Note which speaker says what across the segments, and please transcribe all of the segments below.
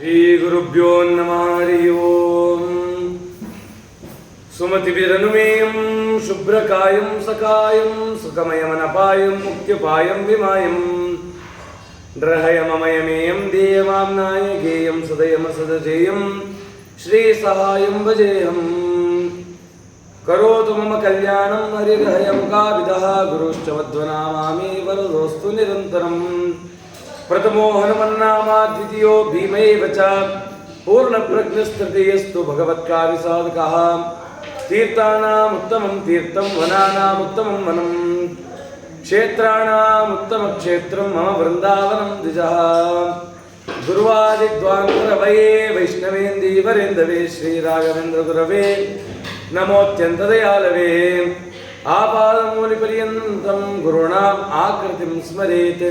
Speaker 1: श्रीगुरुभ्यो नमः हरि ओम्। सुमतिभिरनुमेयं शुभ्रकायं सकायं सुखमयमनपायं मुक्त्यपायं विमायं नृहयममयमेयं देयमाम्नाय गेयं सदयमसदजेयं श्रीसहायं भजेऽहम्। करोतु मम कल्याणं हरिर्हयमुखाभिदः गुरुश्च मध्वनामामि वरदोऽस्तु निरन्तरम्। प्रथमो हनुमन्नामा द्वितीयो भीमैव च पूर्णप्रज्ञस्तृतीयस्तु भगवत्कार्यसाधकः। तीर्थानाम् उत्तमं तीर्थं वनानाम् उत्तमं वनं क्षेत्राणाम् उत्तमक्षेत्रं मम वृन्दावनं द्विजः। गुरुवादिद्वान्तरवये वैष्णवेन्दीवरेन्दवे श्रीराघवेन्द्रगुरवे नमोऽत्यन्तदयालवे। आपादमूलिपर्यन्तं गुरूणाम् आकृतिं स्मरेत्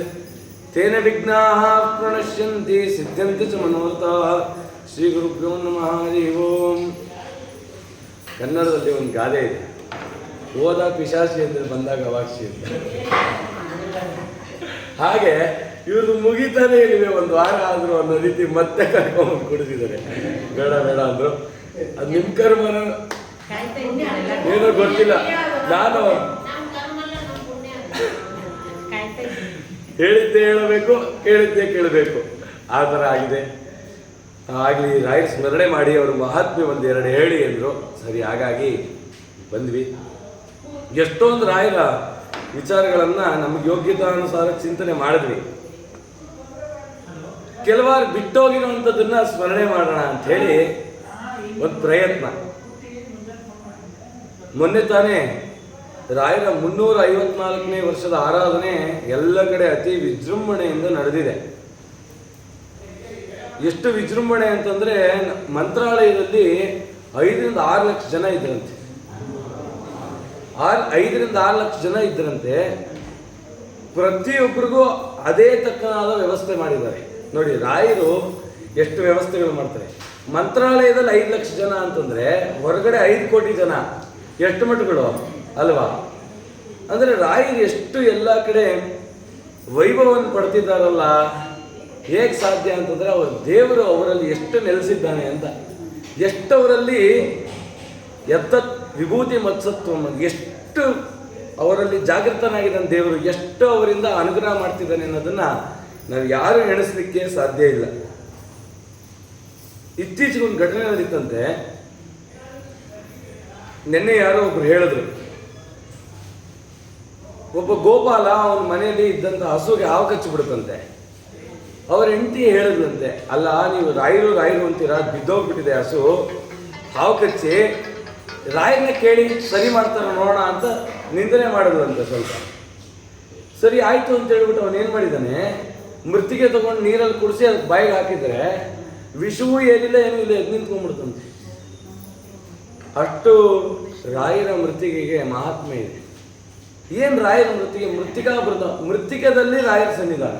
Speaker 1: तेन विघ्नाः प्रणश्यन्ति सिद्ध्यन्ति च मनोरथाः। ಶ್ರೀ ಗುರುಭ್ಯೋ ನಮಃ ಹರಿ ಓಂ. ಕನ್ನಡದಲ್ಲಿ ಒಂದು ಗಾದೆ ಇದೆ, ಓದ ಪಿಶಾಚಿ ಅಂದರೆ ಬಂದಾಗ ಅವಾಕ್ಷಿ ಅಂತ. ಹಾಗೆ ಇವರು ಮುಗಿತಾನೆ ಇವೆ, ಒಂದು ವಾರ ಆದರೂ ಅನ್ನೋ ರೀತಿ ಮತ್ತೆ ಕರ್ಕೊಂಡು ಕುಡಿದಿದ್ದಾರೆ. ಬೇಡ ಬೇಡ ಅಂದರು. ಅದು ನಿಮ್ಮ ಕರ್ಮನ ಏನೋ ಗೊತ್ತಿಲ್ಲ. ನಾನು ಹೇಳಿದ್ದೆ ಹೇಳಬೇಕು, ಕೇಳಿದ್ದೆ ಕೇಳಬೇಕು, ಆ ಥರ ಆಗಿದೆ. ಆಗಲಿ, ರಾಯರ ಸ್ಮರಣೆ ಮಾಡಿ ಅವರು ಮಹಾತ್ಮೆ ಒಂದೆರಡು ಹೇಳಿ ಅಂದರು. ಸರಿ, ಹಾಗಾಗಿ ಬಂದ್ವಿ. ಎಷ್ಟೊಂದು ರಾಯರ ವಿಚಾರಗಳನ್ನು ನಮಗೆ ಯೋಗ್ಯತಾನುಸಾರ ಚಿಂತನೆ ಮಾಡಿದ್ವಿ. ಕೆಲವಾರು ಬಿಟ್ಟೋಗಿರುವಂಥದ್ದನ್ನು ಸ್ಮರಣೆ ಮಾಡೋಣ ಅಂಥೇಳಿ ಒಂದು ಪ್ರಯತ್ನ. ಮೊನ್ನೆ ತಾನೇ ರಾಯರ 354ನೇ ವರ್ಷದ ಆರಾಧನೆ ಎಲ್ಲ ಕಡೆ ಅತಿ ವಿಜೃಂಭಣೆಯಿಂದ ನಡೆದಿದೆ. ಎಷ್ಟು ವಿಜೃಂಭಣೆ ಅಂತಂದರೆ, ಮಂತ್ರಾಲಯದಲ್ಲಿ 5ರಿಂದ 6 ಲಕ್ಷ ಜನ ಇದ್ರಂತೆ. 5ರಿಂದ 6 ಲಕ್ಷ ಜನ ಇದ್ರಂತೆ. ಪ್ರತಿಯೊಬ್ಬರಿಗೂ ಅದೇ ತಕ್ಕನಾದ ವ್ಯವಸ್ಥೆ ಮಾಡಿದ್ದಾರೆ. ನೋಡಿ, ರಾಯರು ಎಷ್ಟು ವ್ಯವಸ್ಥೆಗಳು ಮಾಡ್ತಾರೆ. ಮಂತ್ರಾಲಯದಲ್ಲಿ 5 ಲಕ್ಷ ಜನ ಅಂತಂದರೆ ಹೊರಗಡೆ 5 ಕೋಟಿ ಜನ, ಎಷ್ಟು ಮಠಗಳು ಅಲ್ವಾ? ಅಂದರೆ ರಾಯರು ಎಷ್ಟು ಎಲ್ಲ ಕಡೆ ವೈಭವವನ್ನು ಪಡ್ತಿದ್ದಾರಲ್ಲ. ಹೇಗೆ ಸಾಧ್ಯ ಅಂತಂದರೆ, ಅವ್ರ ದೇವರು ಅವರಲ್ಲಿ ಎಷ್ಟು ನೆಲೆಸಿದ್ದಾನೆ ಅಂತ, ಎಷ್ಟು ಅವರಲ್ಲಿ ಎತ್ತತ್ ವಿಭೂತಿ ಮತ್ಸತ್ವ, ಎಷ್ಟು ಅವರಲ್ಲಿ ಜಾಗೃತನಾಗಿದ್ದಾನೆ ದೇವರು, ಎಷ್ಟು ಅವರಿಂದ ಅನುಗ್ರಹ ಮಾಡ್ತಿದ್ದಾನೆ ಅನ್ನೋದನ್ನು ನಾವು ಯಾರು ಎಣಿಸ್ಲಿಕ್ಕೆ ಸಾಧ್ಯ ಇಲ್ಲ. ಇತ್ತೀಚೆಗೆ ಒಂದು ಘಟನೆ ನಡೀತಂತೆ. ನಿನ್ನೆ ಯಾರೋ ಒಬ್ರು ಹೇಳಿದ್ರು, ಒಬ್ಬ ಗೋಪಾಲ ಅವನ ಮನೆಯಲ್ಲಿ ಇದ್ದಂಥ ಹಸುಗೆ ಹಾವು ಕಚ್ಚಿಬಿಡುತ್ತಂತೆ. ಅವ್ರ ಹೆಂಡತಿ ಹೇಳಿದ್ರಂತೆ, ಅಲ್ಲ ನೀವು ರಾಯರು ಅಂತೀರಾ, ಬಿದ್ದೋಗ್ಬಿಟ್ಟಿದೆ ಹಸು, ಹಾವು ಕಚ್ಚಿ, ರಾಯರನ್ನ ಕೇಳಿ ಸರಿ ಮಾಡ್ತಾರ ನೋಡೋಣ ಅಂತ ನಿಂದನೆ ಮಾಡಿದ್ರಂತೆ. ಸ್ವಲ್ಪ ಸರಿ ಆಯಿತು ಅಂತ ಹೇಳ್ಬಿಟ್ಟು ಅವನೇನು ಮಾಡಿದ್ದಾನೆ, ಮೃತ್ತಿಗೆ ತಗೊಂಡು ನೀರಲ್ಲಿ ಕುಡಿಸಿ ಅದಕ್ಕೆ ಬಾಯಿಗೆ ಹಾಕಿದರೆ ವಿಷವೂ ಏನಿಲ್ಲ ಏನೂ ಇಲ್ಲ, ಎದ್ದು ನಿಂತ್ಕೊಂಡ್ಬಿಡ್ತಂತೆ. ಅಷ್ಟು ರಾಯರ ಮೃತ್ತಿಗೆಗೆ ಮಹಾತ್ಮೆ ಇದೆ. ಏನು ರಾಯರ ಮೃತ್ತಿಗೆ? ಮೃತ್ತಿಕದಲ್ಲಿ ರಾಯರ ಸನ್ನಿಧಾನ,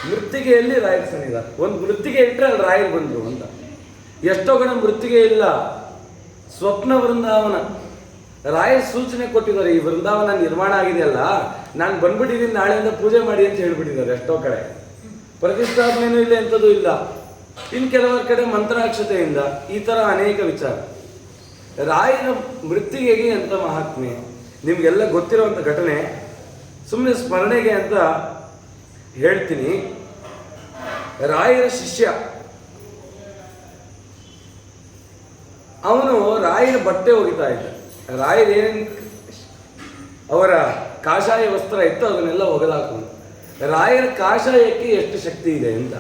Speaker 1: ಮೃತ್ತಿಗೆಯಲ್ಲಿ ರಾಯರ ಸನ್ನಿಧಾನ. ಒಂದು ಮೃತ್ತಿಗೆ ಇಟ್ಟರೆ ಅಲ್ಲಿ ರಾಯರು ಬಂದರು ಅಂತ. ಎಷ್ಟೋ ಕಡೆ ಮೃತ್ತಿಗೆ ಇಲ್ಲ, ಸ್ವಪ್ನ ವೃಂದಾವನ. ರಾಯರ ಸೂಚನೆ ಕೊಟ್ಟಿದ್ದಾರೆ, ಈ ವೃಂದಾವನ ನಿರ್ಮಾಣ ಆಗಿದೆಯಲ್ಲ, ನಾನು ಬಂದ್ಬಿಟ್ಟಿದ್ದೀನಿ, ನಾಳೆಯಿಂದ ಪೂಜೆ ಮಾಡಿ ಅಂತ ಹೇಳ್ಬಿಟ್ಟಿದ್ದಾರೆ. ಎಷ್ಟೋ ಕಡೆ ಪ್ರತಿಷ್ಠಾಪನೆಯೂ ಇಲ್ಲ, ಎಂಥದ್ದು ಇಲ್ಲ. ಇನ್ನು ಕೆಲವರ ಕಡೆ ಮಂತ್ರಾಕ್ಷತೆಯಿಂದ, ಈ ಥರ ಅನೇಕ ವಿಚಾರ. ರಾಯರ ಮೃತ್ತಿಗೆಗೆ ಅಂತ ಮಹಾತ್ಮೆ ನಿಮಗೆಲ್ಲ ಗೊತ್ತಿರುವಂಥ ಘಟನೆ. ಸುಮ್ಮನೆ ಸ್ಮರಣೆಗೆ ಅಂತ ಹೇಳ್ತೀನಿ. ರಾಯರ ಶಿಷ್ಯ ಅವನು ರಾಯರ ಬಟ್ಟೆ ಒಗಿತಾ ಇದ್ದ. ರಾಯರ ಏನೇನು ಅವರ ಕಾಷಾಯ ವಸ್ತ್ರ ಇತ್ತು ಅದನ್ನೆಲ್ಲ ಒಗೆದಾಕೊಂಡು, ರಾಯರ ಕಾಷಾಯಕ್ಕೆ ಎಷ್ಟು ಶಕ್ತಿ ಇದೆ ಅಂತ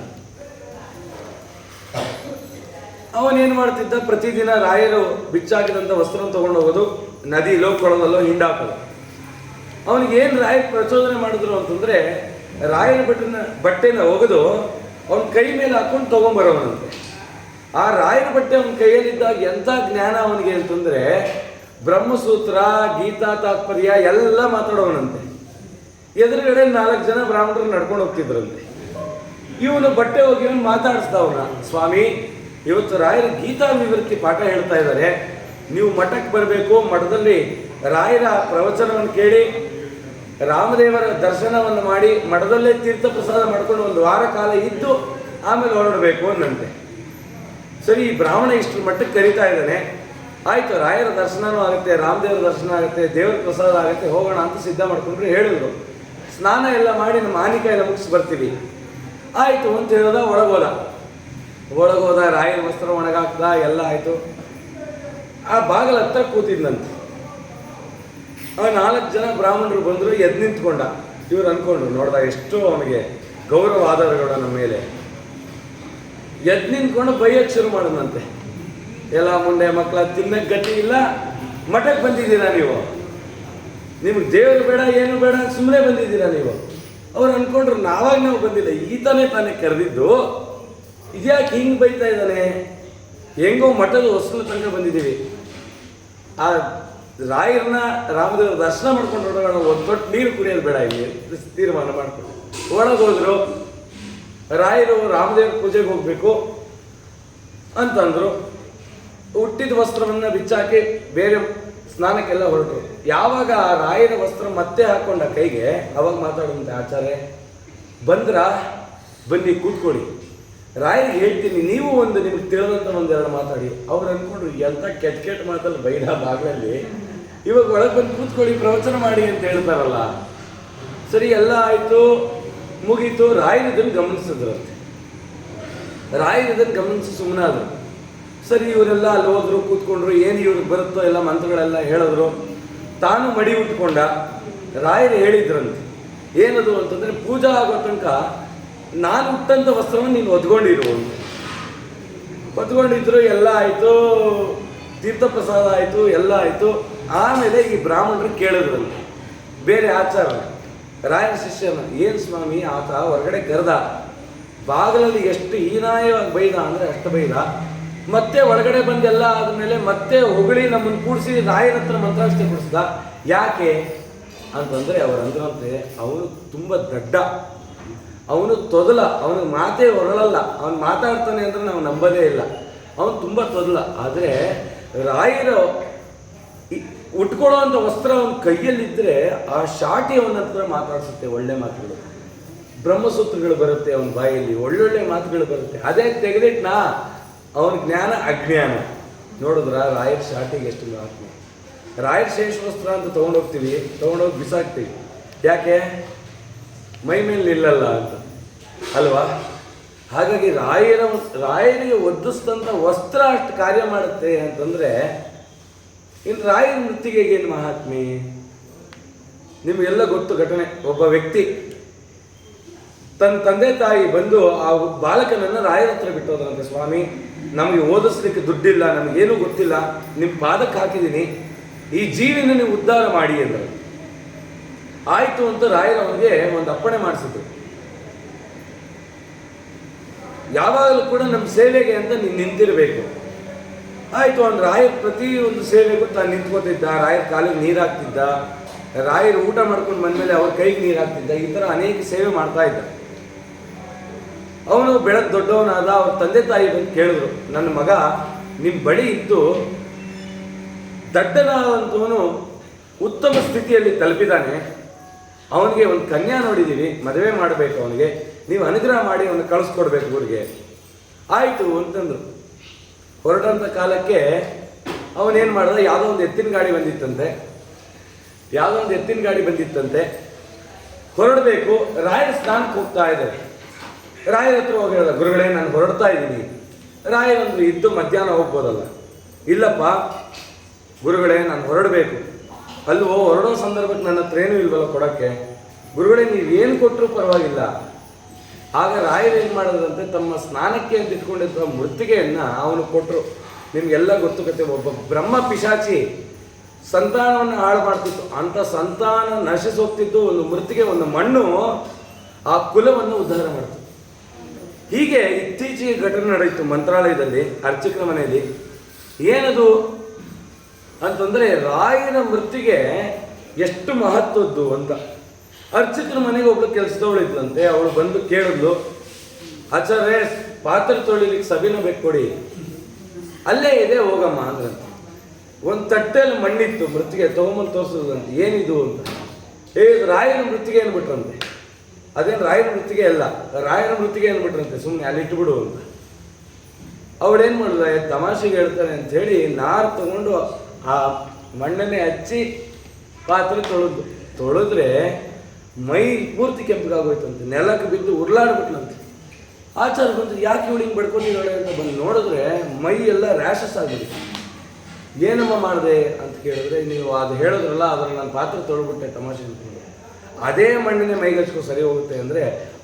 Speaker 1: ಅವನೇನು ಮಾಡ್ತಿದ್ದ, ಪ್ರತಿದಿನ ರಾಯರು ಬಿಚ್ಚಾಕಿದಂಥ ವಸ್ತ್ರನ ತೊಗೊಂಡು ಹೋಗೋದು, ನದಿ ಲೋಕಗಳಲ್ಲೋ ಹಿಂಡಾಕೋದು. ಅವನಿಗೇನು ರಾಯರು ಪ್ರಚೋದನೆ ಮಾಡಿದ್ರು ಅಂತಂದರೆ, ರಾಯರ ಬಟ್ಟೆನ ಒಗೆದು ಅವನ ಕೈ ಮೇಲೆ ಹಾಕೊಂಡು ತೊಗೊಂಬರೋವನಂತೆ. ಆ ರಾಯರ ಬಟ್ಟೆ ಅವನ ಕೈಯಲ್ಲಿದ್ದಾಗ ಎಂಥ ಜ್ಞಾನ ಅವನಿಗೆ ಅಂತಂದರೆ, ಬ್ರಹ್ಮಸೂತ್ರ, ಗೀತಾ ತಾತ್ಪರ್ಯ ಎಲ್ಲ ಮಾತಾಡೋವನಂತೆ. ಎದುರುಗಡೆ 4 ಜನ ಬ್ರಾಹ್ಮಣರು ನಡ್ಕೊಂಡು ಹೋಗ್ತಿದ್ರಂತೆ. ಇವನು ಬಟ್ಟೆ ಹೋಗಿ ಇವನು ಮಾತಾಡಿಸ್ದವನ, ಸ್ವಾಮಿ ಇವತ್ತು ರಾಯರ ಗೀತಾ ವಿವೃತ್ತಿ ಪಾಠ ಹೇಳ್ತಾ ಇದ್ದಾರೆ, ನೀವು ಮಠಕ್ಕೆ ಬರಬೇಕು, ಮಠದಲ್ಲಿ ರಾಯರ ಪ್ರವಚನವನ್ನು ಕೇಳಿ ರಾಮದೇವರ ದರ್ಶನವನ್ನು ಮಾಡಿ ಮಠದಲ್ಲೇ ತೀರ್ಥ ಪ್ರಸಾದ ಮಾಡ್ಕೊಂಡು 1 ವಾರ ಕಾಲ ಇದ್ದು ಆಮೇಲೆ ಹೊರಡಬೇಕು ಅನ್ನಂತೆ. ಸರಿ, ಈ ಬ್ರಾಹ್ಮಣ ಇಷ್ಟರ ಮಟ್ಟಕ್ಕೆ ಕರಿತಾ ಇದ್ದಾನೆ. ಆಯಿತು, ರಾಯರ ದರ್ಶನನೂ ಆಗುತ್ತೆ, ರಾಮದೇವರ ದರ್ಶನ ಆಗುತ್ತೆ, ದೇವರ ಪ್ರಸಾದ ಆಗುತ್ತೆ, ಹೋಗೋಣ ಅಂತ ಸಿದ್ಧ ಮಾಡ್ಕೊಂಡ್ರು. ಹೇಳಿದ್ರು ಸ್ನಾನ ಎಲ್ಲ ಮಾಡಿ ನಮ್ಮ ಆನಿಕ ಎಲ್ಲ ಮುಗಿಸಿ ಬರ್ತೀವಿ. ಆಯಿತು ಅಂತ ಹೇಳೋದ. ಒಳಗೋದ ರಾಯರ ವಸ್ತ್ರ ಒಣಗಾಕ್ದ, ಎಲ್ಲ ಆಯಿತು. ಆ ಬಾಗಲ ಹತ್ರ ಕೂತಿದ್ನಂತೆ. 4 ಜನ ಬ್ರಾಹ್ಮಣರು ಬಂದರು, ಎದ್ದು ನಿಂತ್ಕೊಂಡ. ಇವ್ರು ಅಂದ್ಕೊಂಡ್ರು, ನೋಡ್ದ ಎಷ್ಟು ಅವನಿಗೆ ಗೌರವ ಆಧಾರಗಳ ನಮ್ಮ ಮೇಲೆ. ಎದ್ದು ನಿಂತ್ಕೊಂಡು ಬೈಯಕ್ಕೆ ಶುರು ಮಾಡಿದಂತೆ. ಎಲ್ಲ ಮುಂಡೆ ಮಕ್ಕಳ ತಿನ್ನಕ್ಕೆ ಗಟ್ಟಿ ಇಲ್ಲ, ಮಠಕ್ಕೆ ಬಂದಿದ್ದೀರಾ ನೀವು, ನಿಮ್ಗೆ ದೇವರು ಬೇಡ ಏನು ಬೇಡ, ಸುಮ್ಮನೆ ಬಂದಿದ್ದೀರಾ ನೀವು. ಅವ್ರು ಅಂದ್ಕೊಂಡ್ರು ನಾವು ಬಂದಿಲ್ಲ, ಈತನೇ ತಾನೇ ಕರೆದಿದ್ದು, ಇದ್ಯಾಕೆ ಹಿಂಗೆ ಬೈತಾ ಇದ್ದಾನೆ, ಹೆಂಗೋ ಮಠದ ಹೊಸಲ ತನಕ ಬಂದಿದ್ದೀವಿ, ಆ ರಾಯರನ್ನ ರಾಮದೇವ್ರ ದರ್ಶನ ಮಾಡ್ಕೊಂಡು ಹೊರಡೋಣ, ಒಂದು ದೊಡ್ಡ ನೀರು ಕುಡಿಯೋದು ಬೇಡ ಇಲ್ಲಿ ತೀರ್ಮಾನ ಮಾಡ್ಕೊಂಡು ಒಳಗೋದ್ರು. ರಾಯರು ರಾಮದೇವ್ರ ಪೂಜೆಗೆ ಹೋಗ್ಬೇಕು ಅಂತಂದ್ರು. ಹುಟ್ಟಿದ ವಸ್ತ್ರವನ್ನು ಬಿಚ್ಚಾಕಿ ಬೇರೆ ಸ್ನಾನಕ್ಕೆಲ್ಲ ಹೊರಟರು. ಯಾವಾಗ ಆ ರಾಯರ ವಸ್ತ್ರ ಮತ್ತೆ ಹಾಕೊಂಡ ಕೈಗೆ, ಅವಾಗ ಮಾತಾಡುವಂತೆ, ಆಚಾರ್ಯ ಬಂದ್ರ ಬನ್ನಿ ಕೂತ್ಕೊಳ್ಳಿ, ರಾಯರಿಗೆ ಹೇಳ್ತೀನಿ, ನೀವು ನಿಮ್ಗೆ ತಿಳಿದಂತ ಒಂದೆರಡು ಮಾತಾಡಿ. ಅವ್ರು ಅಂದ್ಕೊಂಡ್ರು ಎಂತ ಕೆಟ್ಟ ಮಾತಲ್ಲಿ ಬೈದ ಬಾಗ್ಲಲ್ಲಿ, ಇವಾಗ ಒಳಗೆ ಬಂದು ಕೂತ್ಕೊಳ್ಳಿ, ಪ್ರವಚನ ಮಾಡಿ ಅಂತ ಹೇಳ್ತಾರಲ್ಲ. ಸರಿ, ಎಲ್ಲ ಆಯಿತು, ಮುಗೀತು. ರಾಯರಿದನ್ನು ಗಮನಿಸಿದ್ರಂತೆ. ರಾಯರಿದನ್ನು ಗಮನಿಸಿ ಸುಮ್ಮನಾದ್ರು. ಸರಿ, ಇವರೆಲ್ಲ ಅಲ್ಲಿ ಹೋದ್ರು, ಕೂತ್ಕೊಂಡ್ರು. ಏನು ಇವ್ರಿಗೆ ಬರುತ್ತೋ ಎಲ್ಲ ಮಂತ್ರಗಳೆಲ್ಲ ಹೇಳಿದ್ರು. ತಾನು ಮಡಿ ಉಟ್ಕೊಂಡ. ರಾಯರು ಹೇಳಿದ್ರಂತೆ, ಏನದು ಅಂತಂದರೆ, ಪೂಜಾ ಆಗೋ ತನಕ ನಾನು ಹುಟ್ಟಂಥ ವಸ್ತ್ರವನ್ನು ನೀನು ಒದ್ಕೊಂಡಿರು. ಒದ್ಕೊಂಡಿದ್ರು. ಎಲ್ಲ ಆಯಿತು, ತೀರ್ಥಪ್ರಸಾದ ಆಯಿತು, ಎಲ್ಲ ಆಯಿತು. ಆಮೇಲೆ ಈ ಬ್ರಾಹ್ಮಣರು ಕೇಳಿದ್ರಂತೆ, ಬೇರೆ ಆಚಾರ ರಾಯನ ಶಿಷ್ಯನ, ಏನು ಸ್ವಾಮಿ ಆತ ಹೊರಗಡೆ ಕರೆದ, ಬಾಗಿಲಲ್ಲಿ ಎಷ್ಟು ಹೀನಾಯವಾಗಿ ಬೈದ ಅಂದರೆ ಅಷ್ಟು ಬೈದ, ಮತ್ತೆ ಒಳಗಡೆ ಬಂದೆಲ್ಲ ಆದಮೇಲೆ ಮತ್ತೆ ಹೊಗಳಿ ನಮ್ಮನ್ನು ಕೂಡಿಸಿ ರಾಯರ ಹತ್ರ ಮಂತ್ರಾಕ್ಷತೆ ಕೊಡಿಸ್ದ, ಯಾಕೆ ಅಂತಂದರೆ ಅವರಂದ್ರಂತೆ, ಅವನು ತುಂಬ ದಡ್ಡ, ಅವನು ತೊದಲ, ಅವನಿಗೆ ಮಾತೇ ಹೊರಳಲ್ಲ, ಅವನು ಮಾತಾಡ್ತಾನೆ ಅಂದರೆ ನಾವು ನಂಬೋದೇ ಇಲ್ಲ, ಅವನು ತುಂಬ ತೊದಲ. ಆದರೆ ರಾಯರು ಉಟ್ಕೊಳ್ಳೋವಂಥ ವಸ್ತ್ರ ಅವನ ಕೈಯಲ್ಲಿದ್ದರೆ ಆ ಶಾಟಿ ಅವನ ಹತ್ರ ಮಾತಾಡಿಸುತ್ತೆ, ಒಳ್ಳೆ ಮಾತುಗಳು, ಬ್ರಹ್ಮಸೂತ್ರಗಳು ಬರುತ್ತೆ ಅವನ ಬಾಯಲ್ಲಿ, ಒಳ್ಳೊಳ್ಳೆ ಮಾತುಗಳು ಬರುತ್ತೆ. ಅದೇ ತೆಗೆದಿಟ್ನಾ ಅವನ ಜ್ಞಾನ ಅಜ್ಞಾನ. ನೋಡಿದ್ರ ರಾಯರ ಶಾಟಿಗೆ ಎಷ್ಟು ಮಹಾತ್ಮೆ. ರಾಯರ ಶೇಷ ವಸ್ತ್ರ ಅಂತ ತೊಗೊಂಡೋಗಿ ಬಿಸಾಕ್ತೀವಿ, ಯಾಕೆ ಮೈ ಮೇಲೆ ನಿಲ್ಲಲ್ಲ ಅಂತ ಅಲ್ವಾ. ಹಾಗಾಗಿ ರಾಯರಿಗೆ ಒದ್ದಿಸಿದಂಥ ವಸ್ತ್ರ ಅಷ್ಟು ಕಾರ್ಯ ಮಾಡುತ್ತೆ ಅಂತಂದರೆ, ಇನ್ನು ರಾಯರ ಮೃತ್ತಿಗೆಗೆ ಏನು ಮಹಾತ್ಮೆ ನಿಮಗೆಲ್ಲ ಗೊತ್ತು ಘಟನೆ. ಒಬ್ಬ ವ್ಯಕ್ತಿ ತನ್ನ ತಂದೆ ತಾಯಿ ಬಂದು ಆ ಬಾಲಕನನ್ನು ರಾಯರ ಹತ್ರ ಬಿಟ್ಟೋದ್ರಂತೆ, ಸ್ವಾಮಿ ನಮಗೆ ಓದಿಸ್ಲಿಕ್ಕೆ ದುಡ್ಡಿಲ್ಲ, ನಮಗೇನೂ ಗೊತ್ತಿಲ್ಲ, ನಿಮ್ಮ ಪಾದಕ್ಕೆ ಹಾಕಿದ್ದೀನಿ, ಈ ಜೀವಿನ ನೀವು ಉದ್ಧಾರ ಮಾಡಿ ಎಂದರು. ಆಯಿತು ಅಂತ ರಾಯರು ಅವನಿಗೆ ಒಂದು ಅಪ್ಪಣೆ ಮಾಡಿಸಿದ್ರು, ಯಾವಾಗಲೂ ಕೂಡ ನಮ್ಮ ಸೇವೆಗೆ ಅಂತ ನೀನು ನಿಂತಿರಬೇಕು. ಆಯಿತು, ಅವ್ನು ರಾಯರ ಪ್ರತಿ ಒಂದು ಸೇವೆಗೂ ತಾನು ನಿಂತ್ಕೋತಿದ್ದ, ರಾಯರ ಕಾಲಿಗೆ ನೀರು ಹಾಕ್ತಿದ್ದ, ರಾಯರು ಊಟ ಮಾಡ್ಕೊಂಡು ಬಂದಮೇಲೆ ಅವ್ರ ಕೈಗೆ ನೀರು ಹಾಕ್ತಿದ್ದ, ಈ ಥರ ಅನೇಕ ಸೇವೆ ಮಾಡ್ತಾ ಇದ್ದ. ಅವನು ಬೆಳಗ್ಗೆ ದೊಡ್ಡವನಾದ. ಅವ್ರ ತಂದೆ ತಾಯಿ ಬಂದು ಕೇಳಿದ್ರು, ನನ್ನ ಮಗ ನಿಮ್ಮ ಬಳಿ ಇದ್ದು ದಡ್ಡನಾದಂಥವನು ಉತ್ತಮ ಸ್ಥಿತಿಯಲ್ಲಿ ತಲುಪಿದ್ದಾನೆ, ಅವನಿಗೆ ಒಂದು ಕನ್ಯಾ ನೋಡಿದ್ದೀವಿ, ಮದುವೆ ಮಾಡಬೇಕು, ಅವನಿಗೆ ನೀವು ಅನುಗ್ರಹ ಮಾಡಿ ಅವನು ಕಳಿಸ್ಕೊಡ್ಬೇಕು ಊರಿಗೆ. ಆಯಿತು ಅಂತಂದ್ರು. ಹೊರಟಂಥ ಕಾಲಕ್ಕೆ ಅವನೇನು ಮಾಡ್ದ, ಯಾವುದೋ ಒಂದು ಎತ್ತಿನ ಗಾಡಿ ಬಂದಿತ್ತಂತೆ, ಹೊರಡಬೇಕು. ರಾಯರ ಸ್ನಾನಕ್ಕೆ ಹೋಗ್ತಾ ಇದ್ದಾರೆ. ರಾಯರ ಹತ್ರ ಹೋಗಿ ಹೇಳ್ದ, ಗುರುಗಳೇ ನಾನು ಹೊರಡ್ತಾ ಇದ್ದೀನಿ. ರಾಯರಂದ್ರು, ಇದ್ದು ಮಧ್ಯಾಹ್ನ ಹೋಗ್ಬೋದಲ್ಲ. ಇಲ್ಲಪ್ಪ ಗುರುಗಳೇ ನಾನು ಹೊರಡಬೇಕು. ಅಲ್ವೋ, ಹೊರಡೋ ಸಂದರ್ಭಕ್ಕೆ ನನ್ನ ಹತ್ರ ಏನೂ ಇಲ್ವಲ್ಲ ಕೊಡೋಕ್ಕೆ. ಗುರುಗಳೇ ನೀವೇನು ಕೊಟ್ಟರೂ ಪರವಾಗಿಲ್ಲ. ಆಗ ರಾಯರು ಏನು ಮಾಡೋದಂತೆ, ತಮ್ಮ ಸ್ನಾನಕ್ಕೆ ಅಂತ ಇಟ್ಕೊಂಡಿದ್ದ ಮೃತ್ತಿಗೆಯನ್ನು ಅವನು ಕೊಟ್ಟರು. ನಿಮಗೆಲ್ಲ ಗೊತ್ತು ಕತೆ. ಒಬ್ಬ ಬ್ರಹ್ಮ ಪಿಶಾಚಿ ಸಂತಾನವನ್ನು ಹಾಳು ಮಾಡ್ತಿತ್ತು, ಅಂಥ ಸಂತಾನ ನಶಿಸೋಗ್ತಿದ್ದು ಒಂದು ಮೃತ್ತಿಗೆ, ಒಂದು ಮಣ್ಣು ಆ ಕುಲವನ್ನು ಉದ್ಧಾರ ಮಾಡ್ತು. ಹೀಗೆ ಇತ್ತೀಚೆಗೆ ಘಟನೆ ನಡೆಯಿತು ಮಂತ್ರಾಲಯದಲ್ಲಿ, ಅರ್ಚಕರ ಮನೆಯಲ್ಲಿ. ಏನದು ಅಂತಂದರೆ, ರಾಯರ ಮೃತ್ತಿಗೆ ಎಷ್ಟು ಮಹತ್ವದ್ದು ಅಂತ. ಅರ್ಚಕರ ಮನೆಗೆ ಒಬ್ಳು ಕೆಲಸದವಳಿದ್ದಂತೆ. ಅವಳು ಬಂದು ಕೇಳಿದ್ಲು, ಆಚಾರ್ಯ ಪಾತ್ರೆ ತೊಳಿಲಿಕ್ಕೆ ಸಬಿನ ಬೇಕು ಕೊಡಿ. ಅಲ್ಲೇ ಇದೆ ಹೋಗಮ್ಮ ಅಂದ್ರಂತೆ. ಒಂದು ತಟ್ಟೆಯಲ್ಲಿ ಮಣ್ಣಿತ್ತು, ಮೃತ್ತಿಗೆ ತೊಗೊಂಬಂದು ತೋರಿಸೋದಂತೆ. ಏನಿದು ಅಂತ ರಾಯರ ಮೃತ್ತಿಗೆ ಅಂದ್ಬಿಟ್ರಂತೆ. ಅದೇನು ರಾಯರ ಮೃತ್ತಿಗೆ ಅಲ್ಲ, ರಾಯರ ಮೃತ್ತಿಗೆ ಅಂದ್ಬಿಟ್ರಂತೆ ಸುಮ್ಮನೆ ಅಲ್ಲಿ ಇಟ್ಬಿಡು ಅಂತ. ಅವಳೇನು ಮಾಡಿದ, ತಮಾಷೆಗೆ ಹೇಳ್ತಾನೆ ಅಂತ ಹೇಳಿ ನಾರು ತಗೊಂಡು ಆ ಮಣ್ಣನ್ನೇ ಹಚ್ಚಿ ಪಾತ್ರೆ ತೊಳೆದ್ರೆ ಮೈ ಪೂರ್ತಿ ಕೆಂಪಗಾಗೋಯ್ತಂತೆ, ನೆಲಕ್ಕೆ ಬಿದ್ದು ಉರುಳಾಡ್ಬಿಟ್ಲಂತೆ. ಆಚಾರ ಬಂದು ಯಾಕೆ ಇವಳು ಹಿಂಗೆ ಬಡ್ಕೊಂಡಿದ್ದಾಳೆ ಅಂತ ಬಂದು ನೋಡಿದ್ರೆ ಮೈ ಎಲ್ಲ ರ್ಯಾಷಸ್ ಆಗಿಬಿಟ್ಟು. ಏನಮ್ಮ ಮಾಡಿದೆ ಅಂತ ಕೇಳಿದ್ರೆ, ನೀವು ಅದು ಹೇಳಿದ್ರಲ್ಲ ಅದನ್ನು ನಾನು ಪಾತ್ರೆ ತೊಳ್ಬಿಟ್ಟೆ ತಮಾಷೆ ಅಂದ್ಕೊಂಡು. ಅದೇ ಮಣ್ಣಿನ ಮೈಗೆ ಹಚ್ಕೊ ಸರಿ ಹೋಗುತ್ತೆ ಅಂದರೆ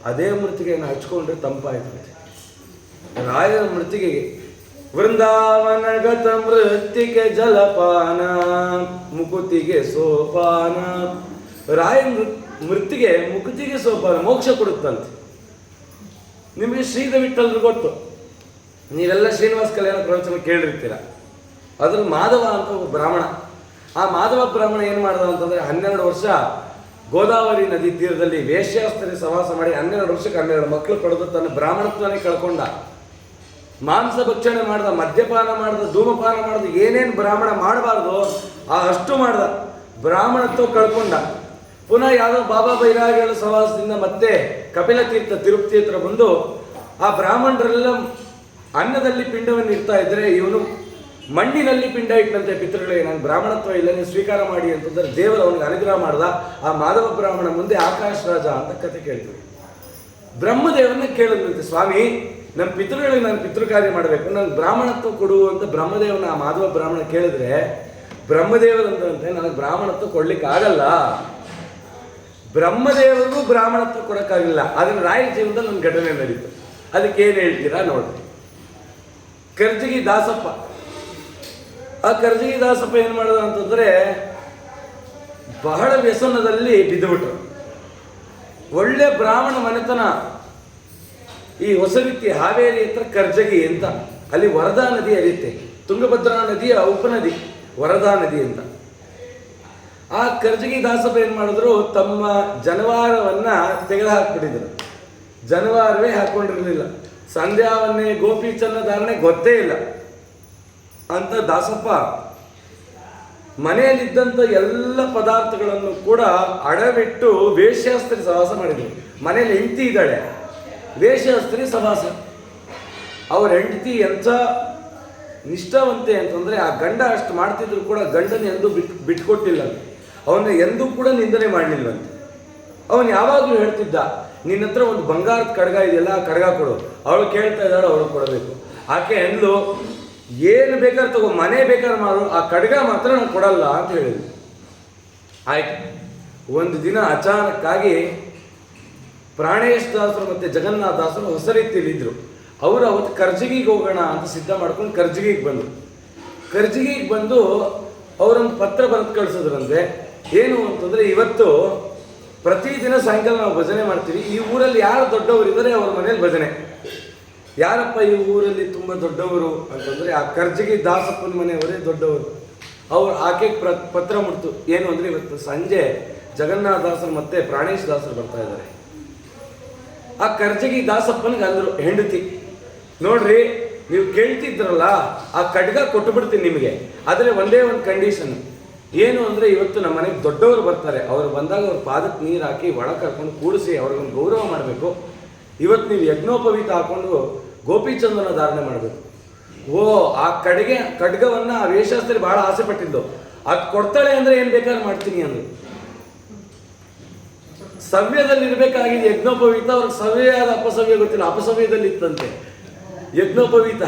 Speaker 1: ಅದೇ ಮೃತ್ತಿಗೆಯನ್ನು ಹಚ್ಕೊಂಡ್ರೆ ತಂಪಾಯ್ತಂತೆ. ರಾಯರ ಮೃತ್ತಿಗೆಗೆ ವೃಂದಾವನಗತ ಮೃತ್ತಿಗೆ ಜಲಪಾನ ಮುಕುತಿಗೆ ಸೋಪಾನ. ರಾಯ ಮೃತ್ತಿಗೆ ಮುಕುತಿಗೆ ಸೋಪಾನ, ಮೋಕ್ಷ ಕೊಡುತ್ತಂತೆ. ನಿಮಗೆ ಶ್ರೀಧ ವಿಠಲ್ರು ಗೊತ್ತು, ನೀವೆಲ್ಲ ಶ್ರೀನಿವಾಸ ಕಲ್ಯಾಣ ಪ್ರವಚನ ಕೇಳಿರ್ತೀರ. ಅದ್ರಲ್ಲಿ ಮಾಧವ ಅಂತ ಒಬ್ಬ ಬ್ರಾಹ್ಮಣ. ಆ ಮಾಧವ ಬ್ರಾಹ್ಮಣ ಏನು ಮಾಡ್ದ ಅಂತಂದರೆ 12 ವರ್ಷ ಗೋದಾವರಿ ನದಿ ತೀರದಲ್ಲಿ ವೇಶ್ಯಾಸ್ತ್ರೀ ಸವಾಸ ಮಾಡಿ 12 ವರ್ಷಕ್ಕೆ 12 ಮಕ್ಕಳು ಪಡೆದು ತನ್ನ ಬ್ರಾಹ್ಮಣತ್ವನೇ ಕಳ್ಕೊಂಡ. ಮಾಂಸ ಭಕ್ಷಣೆ ಮಾಡ್ದ, ಮದ್ಯಪಾನ ಮಾಡ್ದ, ಧೂಮಪಾನ ಮಾಡ್ದ, ಏನೇನು ಬ್ರಾಹ್ಮಣ ಮಾಡಬಾರ್ದು ಅಷ್ಟು ಮಾಡ್ದ. ಬ್ರಾಹ್ಮಣತ್ವ ಕಳ್ಕೊಂಡ. ಪುನಃ ಯಾವುದೋ ಬಾಬಾ ಬೈರಾಗಿಗಳ ಸವಾಸದಿಂದ ಮತ್ತೆ ಕಪಿಲ ತೀರ್ಥ ತಿರುಪತಿ ಹತ್ರ ಬಂದು ಆ ಬ್ರಾಹ್ಮಣರೆಲ್ಲ ಅನ್ನದಲ್ಲಿ ಪಿಂಡವನ್ನು ಇಡ್ತಾ ಇದ್ರೆ ಇವನು ಮಣ್ಣಿನಲ್ಲಿ ಪಿಂಡ ಇಟ್ಟಂತೆ ಪಿತೃಗಳಿಗೆ, ನಾನು ಬ್ರಾಹ್ಮಣತ್ವ ಇಲ್ಲ ನೀವು ಸ್ವೀಕಾರ ಮಾಡಿ ಅಂತಂದ್ರೆ ದೇವರು ಅವನಿಗೆ ಅನುಗ್ರಹ ಮಾಡ್ದ. ಆ ಮಾಧವ ಬ್ರಾಹ್ಮಣ ಮುಂದೆ ಆಕಾಶ ರಾಜ ಅಂತ ಕತೆ ಕೇಳ್ತೀವಿ. ಬ್ರಹ್ಮದೇವನ ಕೇಳಿದಂತೆ, ಸ್ವಾಮಿ ನಮ್ಮ ಪಿತೃಗಳಿಗೆ ನಾನು ಪಿತೃ ಕಾರ್ಯ ಮಾಡಬೇಕು, ನನಗೆ ಬ್ರಾಹ್ಮಣತ್ವ ಕೊಡು ಅಂತ ಬ್ರಹ್ಮದೇವನ ಆ ಮಾಧವ ಬ್ರಾಹ್ಮಣ ಕೇಳಿದ್ರೆ ಬ್ರಹ್ಮದೇವರಂತೆ ನನಗೆ ಬ್ರಾಹ್ಮಣತ್ವ ಕೊಡ್ಲಿಕ್ಕೆ ಆಗಲ್ಲ. ಬ್ರಹ್ಮದೇವರಿಗೂ ಬ್ರಾಹ್ಮಣತ್ವ ಕೊಡೋಕ್ಕಾಗಿಲ್ಲ. ಆದರೆ ರಾಯರ ಜೀವನದಲ್ಲಿ ನನ್ನ ಘಟನೆ ನಡೀತು. ಅದಕ್ಕೆ ಏನು ಹೇಳ್ತೀರಾ ನೋಡಿ. ಕರ್ಜಗಿ ದಾಸಪ್ಪ, ಆ ಕರ್ಜಗಿ ದಾಸಪ್ಪ ಏನು ಮಾಡೋದು ಅಂತಂದರೆ ಬಹಳ ವ್ಯಸನದಲ್ಲಿ ಬಿದ್ದುಬಿಟ್ರು. ಒಳ್ಳೆ ಬ್ರಾಹ್ಮಣ ಮನೆತನ. ಈ ಹೊಸರಿತ್ತಿ ಹಾವೇರಿ ಹತ್ರ ಕರ್ಜಗಿ ಅಂತ, ಅಲ್ಲಿ ವರದಾ ನದಿ ಹರಿಯುತ್ತೆ, ತುಂಗಭದ್ರಾ ನದಿಯ ಉಪನದಿ ವರದಾ ನದಿ ಅಂತ. ಆ ಕರ್ಜಗಿ ದಾಸಪ್ಪ ಏನು ಮಾಡಿದ್ರು, ತಮ್ಮ ಜನವಾರವನ್ನು ತೆಗೆದು ಹಾಕ್ಬಿಟ್ಟಿದ್ರು. ಜನವಾರವೇ ಹಾಕ್ಕೊಂಡಿರಲಿಲ್ಲ. ಸಂಧ್ಯಾವನ್ನೇ ಗೋಪೀಚನ್ನ ಧಾರಣೆ ಗೊತ್ತೇ ಇಲ್ಲ ಅಂತ ದಾಸಪ್ಪ ಮನೆಯಲ್ಲಿದ್ದಂಥ ಎಲ್ಲ ಪದಾರ್ಥಗಳನ್ನು ಕೂಡ ಅಡವಿಟ್ಟು ವೇಶ್ಯಾಸ್ತ್ರೀ ಸಹವಾಸ ಮಾಡಿದ್ರು. ಮನೆಯಲ್ಲಿ ಹೆಂಡತಿ ಇದ್ದಾಳೆ, ವೇಶ್ಯಾಸ್ತ್ರೀ ಸಹವಾಸ. ಅವ್ರ ಹೆಂಡತಿ ಎಂಥ ನಿಷ್ಠಾವಂತೆ ಅಂತಂದರೆ ಆ ಗಂಡ ಅಷ್ಟು ಮಾಡ್ತಿದ್ರು ಕೂಡ ಗಂಡನ ಎಂದೂ ಬಿಟ್ಕೊಟ್ಟಿಲ್ಲ. ಅವನ್ನ ಎಂದೂ ಕೂಡ ನಿಂದನೆ ಮಾಡಲಿಲ್ಲಂತೆ. ಅವನು ಯಾವಾಗಲೂ ಹೇಳ್ತಿದ್ದ, ನಿನ್ನ ಹತ್ರ ಒಂದು ಬಂಗಾರದ ಕಡ್ಗ ಇದೆಯಲ್ಲ ಆ ಕಡ್ಗ ಕೊಡು. ಅವಳು ಕೇಳ್ತಾ ಇದ್ದಾಳೆ, ಅವಳು ಕೊಡಬೇಕು. ಆಕೆ ಎಂದ್ಲು, ಏನು ಬೇಕಾದ್ರೆ ತಗೋ, ಮನೆ ಬೇಕಾದ್ರೆ ಮಾಡು, ಆ ಕಡ್ಗ ಮಾತ್ರ ನಾನು ಕೊಡಲ್ಲ ಅಂತ ಹೇಳಿದ್ಲು. ಆಯ್ತು. ಒಂದು ದಿನ ಅಚಾನಕ್ಕಾಗಿ ಪ್ರಾಣೇಶ್ ದಾಸರು ಮತ್ತು ಜಗನ್ನಾಥ ದಾಸರು ಹೊಸ ರೀತಿಯಲ್ಲಿದ್ದರು. ಅವರು ಅವತ್ತು ಕರ್ಜಗಿಗೆ ಹೋಗೋಣ ಅಂತ ಸಿದ್ಧ ಮಾಡ್ಕೊಂಡು ಕರ್ಜಗಿಗೆ ಬಂದರು. ಕರ್ಜಗಿಗೆ ಬಂದು ಅವರೊಂದು ಪತ್ರ ಬರೆದು ಕಳಿಸಿದ್ರಂತೆ. ಏನು ಅಂತಂದರೆ, ಇವತ್ತು ಪ್ರತಿದಿನ ಸಾಯಂಕಾಲ ನಾವು ಭಜನೆ ಮಾಡ್ತೀವಿ, ಈ ಊರಲ್ಲಿ ಯಾರು ದೊಡ್ಡವರಿದ್ದಾರೆ ಅವ್ರ ಮನೇಲಿ ಭಜನೆ. ಯಾರಪ್ಪ ಈ ಊರಲ್ಲಿ ತುಂಬ ದೊಡ್ಡವರು ಅಂತಂದರೆ ಆ ಕರ್ಜಗಿ ದಾಸಪ್ಪನ ಮನೆಯವರೇ ದೊಡ್ಡವರು. ಆಕೆಗೆ ಪತ್ರ ಮುಟ್ತು. ಏನು ಅಂದರೆ, ಇವತ್ತು ಸಂಜೆ ಜಗನ್ನಾಥ ದಾಸರು ಮತ್ತು ಪ್ರಾಣೇಶ್ ದಾಸರು ಬರ್ತಾ ಇದ್ದಾರೆ. ಆ ಕರ್ಜಗಿ ದಾಸಪ್ಪನಿಗೆ ಅಂದರು ಹೆಂಡತಿ, ನೋಡ್ರಿ ನೀವು ಕೇಳ್ತಿದ್ರಲ್ಲ ಆ ಖಡ್ಗ ಕೊಟ್ಟು ಬಿಡ್ತೀನಿ ನಿಮಗೆ, ಆದರೆ ಒಂದೇ ಒಂದು ಕಂಡೀಷನ್. ಏನು ಅಂದರೆ, ಇವತ್ತು ನಮ್ಮ ಮನೆಗೆ ದೊಡ್ಡವರು ಬರ್ತಾರೆ, ಅವರು ಬಂದಾಗ ಅವ್ರ ಪಾದಕ್ಕೆ ನೀರು ಹಾಕಿ ಒಳ ಕರ್ಕೊಂಡು ಕೂಡಿಸಿ ಅವ್ರಿಗೊಂದು ಗೌರವ ಮಾಡಬೇಕು. ಇವತ್ತು ನೀವು ಯಜ್ಞೋಪವೀತ ಹಾಕೊಂಡು ಗೋಪಿಚಂದನ ಧಾರಣೆ ಮಾಡಬೇಕು. ಓ, ಆ ಖಡ್ಗವನ್ನು ಆ ವೇಷಾಸ್ತ್ರಿ ಭಾಳ ಆಸೆ ಪಟ್ಟಿದ್ದು. ಅದು ಕೊಡ್ತಾಳೆ ಅಂದರೆ ಏನು ಬೇಕಾದ್ರೂ ಮಾಡ್ತೀನಿ ಅಂದರು. ಸವ್ಯದಲ್ಲಿ ಇರಬೇಕಾಗಿದೆ ಯಜ್ಞೋಪವೀತ. ಅವ್ರಿಗೆ ಸವ್ಯಾದ ಅಪಸವ್ಯ ಗೊತ್ತಿಲ್ಲ, ಅಪಸವ್ಯದಲ್ಲಿ ಇತ್ತಂತೆ ಯಜ್ಞೋಪವೀತ.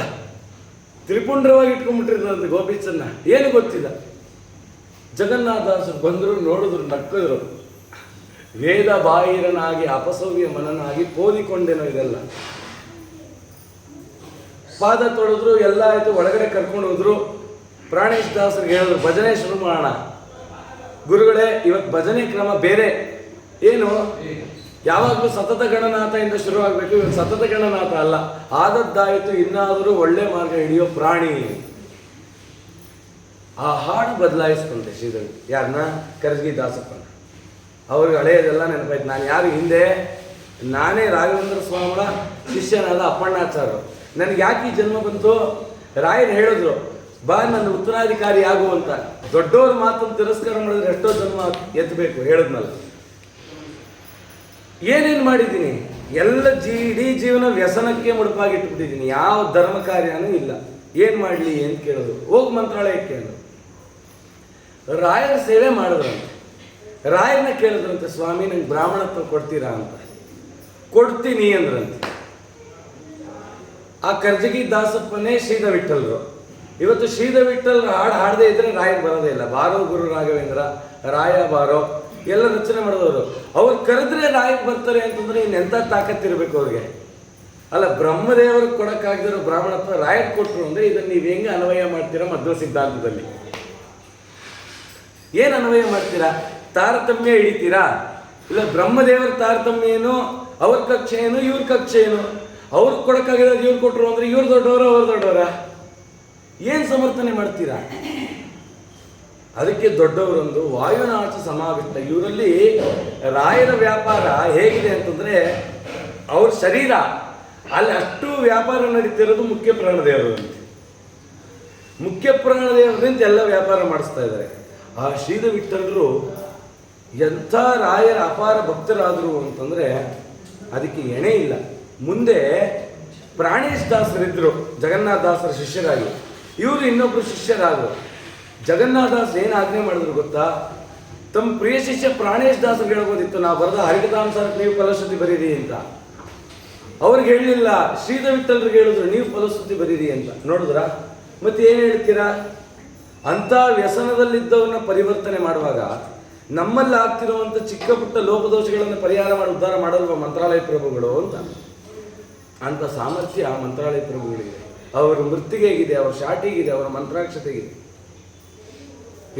Speaker 1: ತ್ರಿಪುಂಡ್ರವಾಗಿ ಇಟ್ಕೊಂಡ್ಬಿಟ್ಟಿರ್ತಂತೆ ಗೋಪಿಚನ್ನ, ಏನು ಗೊತ್ತಿಲ್ಲ. ಜಗನ್ನಾಥದಾಸರು ಬಂದರು, ನೋಡಿದ್ರು, ನಕ್ಕಿದ್ರು. ವೇದ ಬಾಹಿರನಾಗಿ ಅಪಸವ್ಯ ಮನನಾಗಿ ಪೋದಿಕೊಂಡೇನೋ ಇದೆಲ್ಲ. ಪಾದ ತೊಳೆದ್ರು, ಎಲ್ಲ ಆಯಿತು, ಒಳಗಡೆ ಕರ್ಕೊಂಡು ಹೋದ್ರು. ಪ್ರಾಣೇಶ್ ದಾಸರಿಗೆ ಹೇಳಿದ್ರು, ಭಜನೆ ಶುರು ಮಾಡೋಣ. ಗುರುಗಳೇ, ಇವತ್ತು ಭಜನೆ ಕ್ರಮ ಬೇರೆ. ಏನು, ಯಾವಾಗಲೂ ಸತತ ಗಣನಾಥದಿಂದ ಶುರುವಾಗಬೇಕು, ಇವತ್ತು ಸತತ ಗಣನಾಥ ಅಲ್ಲ. ಆದದ್ದಾಯಿತು, ಇನ್ನಾದರೂ ಒಳ್ಳೆ ಮಾರ್ಗ ಹಿಡಿಯೋ ಪ್ರಾಣಿ. ಆ ಹಾಡು ಬದಲಾಯಿಸ್ಕೊಂಡೆ ಶ್ರೀಧರ್. ಯಾರನ್ನ? ಕರ್ಜಗಿ ದಾಸಪ್ಪನ. ಅವ್ರಿಗೆ ಹಳೆಯದೆಲ್ಲ ನೆನಪಾಯ್ತು. ನಾನು ಯಾರು ಹಿಂದೆ, ನಾನೇ ರಾಘವೇಂದ್ರ ಸ್ವಾಮಿಗಳ ಶಿಷ್ಯನಾದ ಅಪ್ಪಣ್ಣಾಚಾರ್ಯರು. ನನಗೆ ಯಾಕೆ ಈ ಜನ್ಮ ಬಂತು? ರಾಯರು ಹೇಳಿದ್ರು, ಬಾ ನನ್ನ ಉತ್ತರಾಧಿಕಾರಿ ಆಗು ಅಂತ. ದೊಡ್ಡವ್ರ ಮಾತನ್ನು ತಿರಸ್ಕಾರ ಮಾಡಿದ್ರೆ ಎಷ್ಟೋ ಜನ್ಮ ಎತ್ತಬೇಕು, ಹೇಳಿದ್ನಲ್ಲ. ಏನೇನು ಮಾಡಿದ್ದೀನಿ, ಎಲ್ಲ ಇಡೀ ಜೀವನ ವ್ಯಸನಕ್ಕೆ ಮುಡುಪಾಗಿಟ್ಬಿಟ್ಟಿದ್ದೀನಿ, ಯಾವ ಧರ್ಮ ಕಾರ್ಯನೂ ಇಲ್ಲ, ಏನು ಮಾಡಲಿ ಅಂತ ಕೇಳೋದು. ಹೋಗಿ ಮಂತ್ರಾಲಯಕ್ಕೆ ಕೇಳೋದು. ರಾಯರ ಸೇವೆ ಮಾಡಿದ್ರಂತೆ. ರಾಯರನ್ನ ಕೇಳಿದ್ರಂತೆ, ಸ್ವಾಮಿ ನಂಗೆ ಬ್ರಾಹ್ಮಣತ್ವ ಕೊಡ್ತೀರಾ ಅಂತ. ಕೊಡ್ತೀನಿ ಅಂದ್ರಂತೆ. ಆ ಕರ್ಜಗಿ ದಾಸಪ್ಪನೇ ಶ್ರೀಧ ವಿಠಲ್ರು. ಇವತ್ತು ಶ್ರೀಧ ವಿಠಲ್ ಹಾಡು ಹಾಡದೇ ಇದ್ರೆ ರಾಯರು ಬರೋದೇ ಇಲ್ಲ. ಬಾರೋ ಗುರು ರಾಘವೇಂದ್ರ, ರಾಯ ಬಾರೋ ಎಲ್ಲ ರಚನೆ ಮಾಡಿದವರು. ಅವ್ರು ಕರೆದ್ರೆ ರಾಯಕ್ಕೆ ಬರ್ತಾರೆ ಅಂತಂದ್ರೆ ಇನ್ನೆಂಥ ತಾಕತ್ತಿರ್ಬೇಕು ಅವ್ರಿಗೆ. ಅಲ್ಲ, ಬ್ರಹ್ಮದೇವರಿಗೆ ಕೊಡೋಕ್ಕಾಗದಿರೋ ಬ್ರಾಹ್ಮಣತ್ವ ರಾಯಕ್ಕೆ ಕೊಟ್ಟರು ಅಂದರೆ ಇದನ್ನು ನೀವು ಹೆಂಗೆ ಅನ್ವಯ ಮಾಡ್ತೀರಾ? ಮಧ್ವ ಸಿದ್ಧಾಂತದಲ್ಲಿ ಏನು ಅನ್ವಯ ಮಾಡ್ತೀರಾ? ತಾರತಮ್ಯ ಹಿಡಿತೀರಾ? ಇಲ್ಲ ಬ್ರಹ್ಮದೇವರ ತಾರತಮ್ಯ ಏನು, ಅವ್ರ ಕಕ್ಷೆ ಏನು, ಇವ್ರ ಕಕ್ಷೆ ಏನು? ಅವ್ರಿಗೆ ಕೊಡೋಕ್ಕಾಗಿರೋದು ಇವ್ರು ಕೊಟ್ಟರು ಅಂದರೆ ಇವ್ರು ದೊಡ್ಡವರ ಅವ್ರು ದೊಡ್ಡವರ? ಏನು ಸಮರ್ಥನೆ ಮಾಡ್ತೀರಾ? ಅದಕ್ಕೆ ದೊಡ್ಡವರೊಂದು ವಾಯುನಾಚ ಸಮಾವಿಷ್ಟ. ಇವರಲ್ಲಿ ರಾಯರ ವ್ಯಾಪಾರ ಹೇಗಿದೆ ಅಂತಂದರೆ, ಅವ್ರ ಶರೀರ ಅಲ್ಲಿ ಅಷ್ಟು ವ್ಯಾಪಾರ ನಡೀತಿರೋದು ಮುಖ್ಯ ಪ್ರಾಣದೇವರಂತೆ. ಮುಖ್ಯ ಪ್ರಾಣದೇವರಿಂದ ಎಲ್ಲ ವ್ಯಾಪಾರ ಮಾಡಿಸ್ತಾ ಇದ್ದಾರೆ. ಆ ಶ್ರೀಧ ವಿಠಲರು ಎಂಥ ರಾಯರ ಅಪಾರ ಭಕ್ತರಾದರು ಅಂತಂದರೆ ಅದಕ್ಕೆ ಎಣೆ ಇಲ್ಲ. ಮುಂದೆ ಪ್ರಾಣೇಶ್ ದಾಸರಿದ್ದರು, ಜಗನ್ನಾಥ ದಾಸರ ಶಿಷ್ಯರಾಗಿ. ಇವರು ಇನ್ನೊಬ್ಬರು ಶಿಷ್ಯರಾದರು. ಜಗನ್ನಾಥ ದಾಸ್ ಏನು ಆಜ್ಞೆ ಮಾಡಿದ್ರು ಗೊತ್ತಾ? ತಮ್ಮ ಪ್ರಿಯ ಶಿಷ್ಯ ಪ್ರಾಣೇಶ್ ದಾಸರಿಗೆ ಹೇಳ್ಬೋದಿತ್ತು, ನಾವು ಬರೆದ ಹರಿಕಥಾಂಸಾರಕ್ಕೆ ನೀವು ಫಲಶ್ರುತಿ ಬರೀರಿ ಅಂತ. ಅವ್ರಿಗೆ ಹೇಳಲಿಲ್ಲ, ಶ್ರೀಧ ವಿಠಲ್ರಿಗೆ ಹೇಳಿದ್ರು ನೀವು ಫಲಶ್ರುತಿ ಬರೀರಿ ಅಂತ. ನೋಡಿದ್ರ? ಮತ್ತೆ ಏನು ಹೇಳ್ತೀರಾ? ಅಂಥ ವ್ಯಸನದಲ್ಲಿದ್ದವ್ರನ್ನ ಪರಿವರ್ತನೆ ಮಾಡುವಾಗ ನಮ್ಮಲ್ಲಿ ಆಗ್ತಿರುವಂಥ ಚಿಕ್ಕ ಪುಟ್ಟ ಲೋಪದೋಷಗಳನ್ನು ಪರಿಹಾರ ಮಾಡಿ ಉದ್ಧಾರ ಮಾಡಲ್ವ ಮಂತ್ರಾಲಯ ಪ್ರಭುಗಳು ಅಂತ. ಅಂಥ ಸಾಮರ್ಥ್ಯ ಮಂತ್ರಾಲಯ ಪ್ರಭುಗಳಿದೆ. ಅವರ ಮೃತ್ತಿಗೆಗಿದೆ, ಅವರ ಶಾಟಿಗಿದೆ, ಅವರ ಮಂತ್ರಾಕ್ಷತೆಗಿದೆ.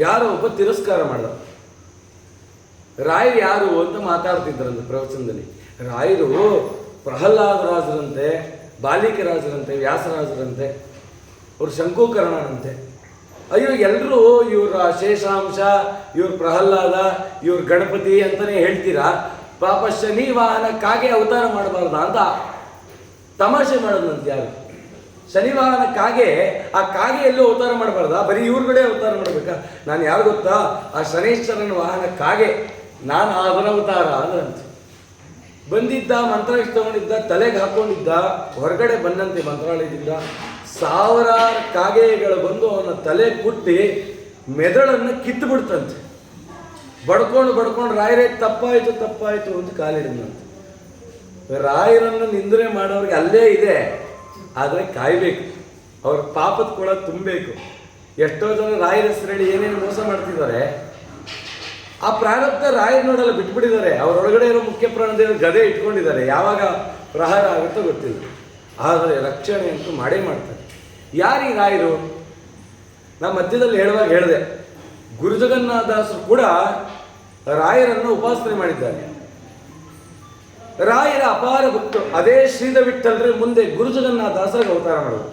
Speaker 1: ಯಾರೋ ಒಬ್ಬ ತಿರಸ್ಕಾರ ಮಾಡಿದ. ರಾಯರು ಯಾರು ಅಂತ ಮಾತಾಡ್ತಿದ್ದರಂತೆ ಪ್ರವಚನದಲ್ಲಿ. ರಾಯರು ಪ್ರಹ್ಲಾದರಾಜರಂತೆ, ಬಾಲಿಕರಾಜರಂತೆ, ವ್ಯಾಸರಾಜರಂತೆ, ಅವ್ರು ಶಂಕುಕರ್ಣನಂತೆ. ಅಯ್ಯೋ, ಎಲ್ಲರೂ ಇವ್ರ ಶೇಷಾಂಶ, ಇವ್ರ ಪ್ರಹ್ಲಾದ, ಇವ್ರ ಗಣಪತಿ ಅಂತಲೇ ಹೇಳ್ತೀರಾ, ಪಾಪ ಶನಿ ವಾಹನಕ್ಕಾಗೆ ಅವತಾರ ಮಾಡಬಾರ್ದ ಅಂತ ತಮಾಷೆ ಮಾಡೋದಂತೆ. ಯಾರು ಶನಿವಾಹನಕ್ಕಾಗೆ, ಆ ಕಾಗೆ ಎಲ್ಲೂ ಅವತಾರ ಮಾಡಬಾರ್ದ? ಬರೀ ಇವ್ರುಗಳೇ ಅವತಾರ ಮಾಡಬೇಕಾ? ನಾನು ಯಾರು ಗೊತ್ತಾ? ಆ ಶನೇಶ್ವರನ ವಾಹನಕ್ಕಾಗೆ ನಾನು ಅದರ ಅವತಾರ ಅಂದ್ರಂತೆ. ಬಂದಿದ್ದ, ಮಂತ್ರಾಕ್ಷ ತಗೊಂಡಿದ್ದ, ತಲೆಗೆ ಹಾಕೊಂಡಿದ್ದ, ಹೊರಗಡೆ ಬಂದಂತೆ ಮಂತ್ರಾಲಯದಿಂದ ಸಾವಿರಾರು ಕಾಗೆಗಳು ಬಂದು ಅವನ ತಲೆ ಕುಟ್ಟಿ ಮೆದುಳನ್ನು ಕಿತ್ತು ಬಿಡ್ತಂತೆ. ಬಡ್ಕೊಂಡು ರಾಯರೇ ತಪ್ಪಾಯಿತು ತಪ್ಪಾಯಿತು ಅಂತ ಕಾಲಿಡಿದಂತೆ. ರಾಯರನ್ನು ನಿಂದನೆ ಮಾಡೋರಿಗೆ ಅಲ್ಲೇ ಇದೆ, ಆದರೆ ಕಾಯಬೇಕು, ಅವ್ರ ಪಾಪದ ಕೊಳ ತುಂಬಬೇಕು. ಎಷ್ಟೋ ಜನ ರಾಯರ ಹೆಸರೇಳಿ ಏನೇನು ಮೋಸ ಮಾಡ್ತಿದ್ದಾರೆ. ಆ ಪ್ರಾರಬ್ಧ ರಾಯರ ನೋಡಲ್ಲ ಬಿಟ್ಬಿಟ್ಟಿದ್ದಾರೆ. ಅವರೊಳಗಡೆ ಇರೋ ಮುಖ್ಯ ಪ್ರಾಣದೇವರು ಗದೆ ಇಟ್ಕೊಂಡಿದ್ದಾರೆ. ಯಾವಾಗ ಪ್ರಹಾರ ಆಗುತ್ತೋ ಗೊತ್ತಿಲ್ಲ, ಆದರೆ ರಕ್ಷಣೆ ಅಂತೂ ಮಾಡೇ ಮಾಡ್ತಾರೆ. ಯಾರೀ ರಾಯರು? ನಾ ಮಧ್ಯದಲ್ಲಿ ಹೇಳುವಾಗ ಹೇಳಿದೆ, ಗುರುಜಗನ್ನಾಥದಾಸರು ಕೂಡ ರಾಯರನ್ನು ಉಪಾಸನೆ ಮಾಡಿದ್ದಾರೆ. ರಾಯರ ಅಪಾರ ಭಕ್ತರು. ಅದೇ ಶ್ರೀಧ ವಿಠಲ್ರೆ ಮುಂದೆ ಗುರುಜಗನ್ನಾಥದಾಸರಿಗೆ ಅವತಾರ ಮಾಡೋದು.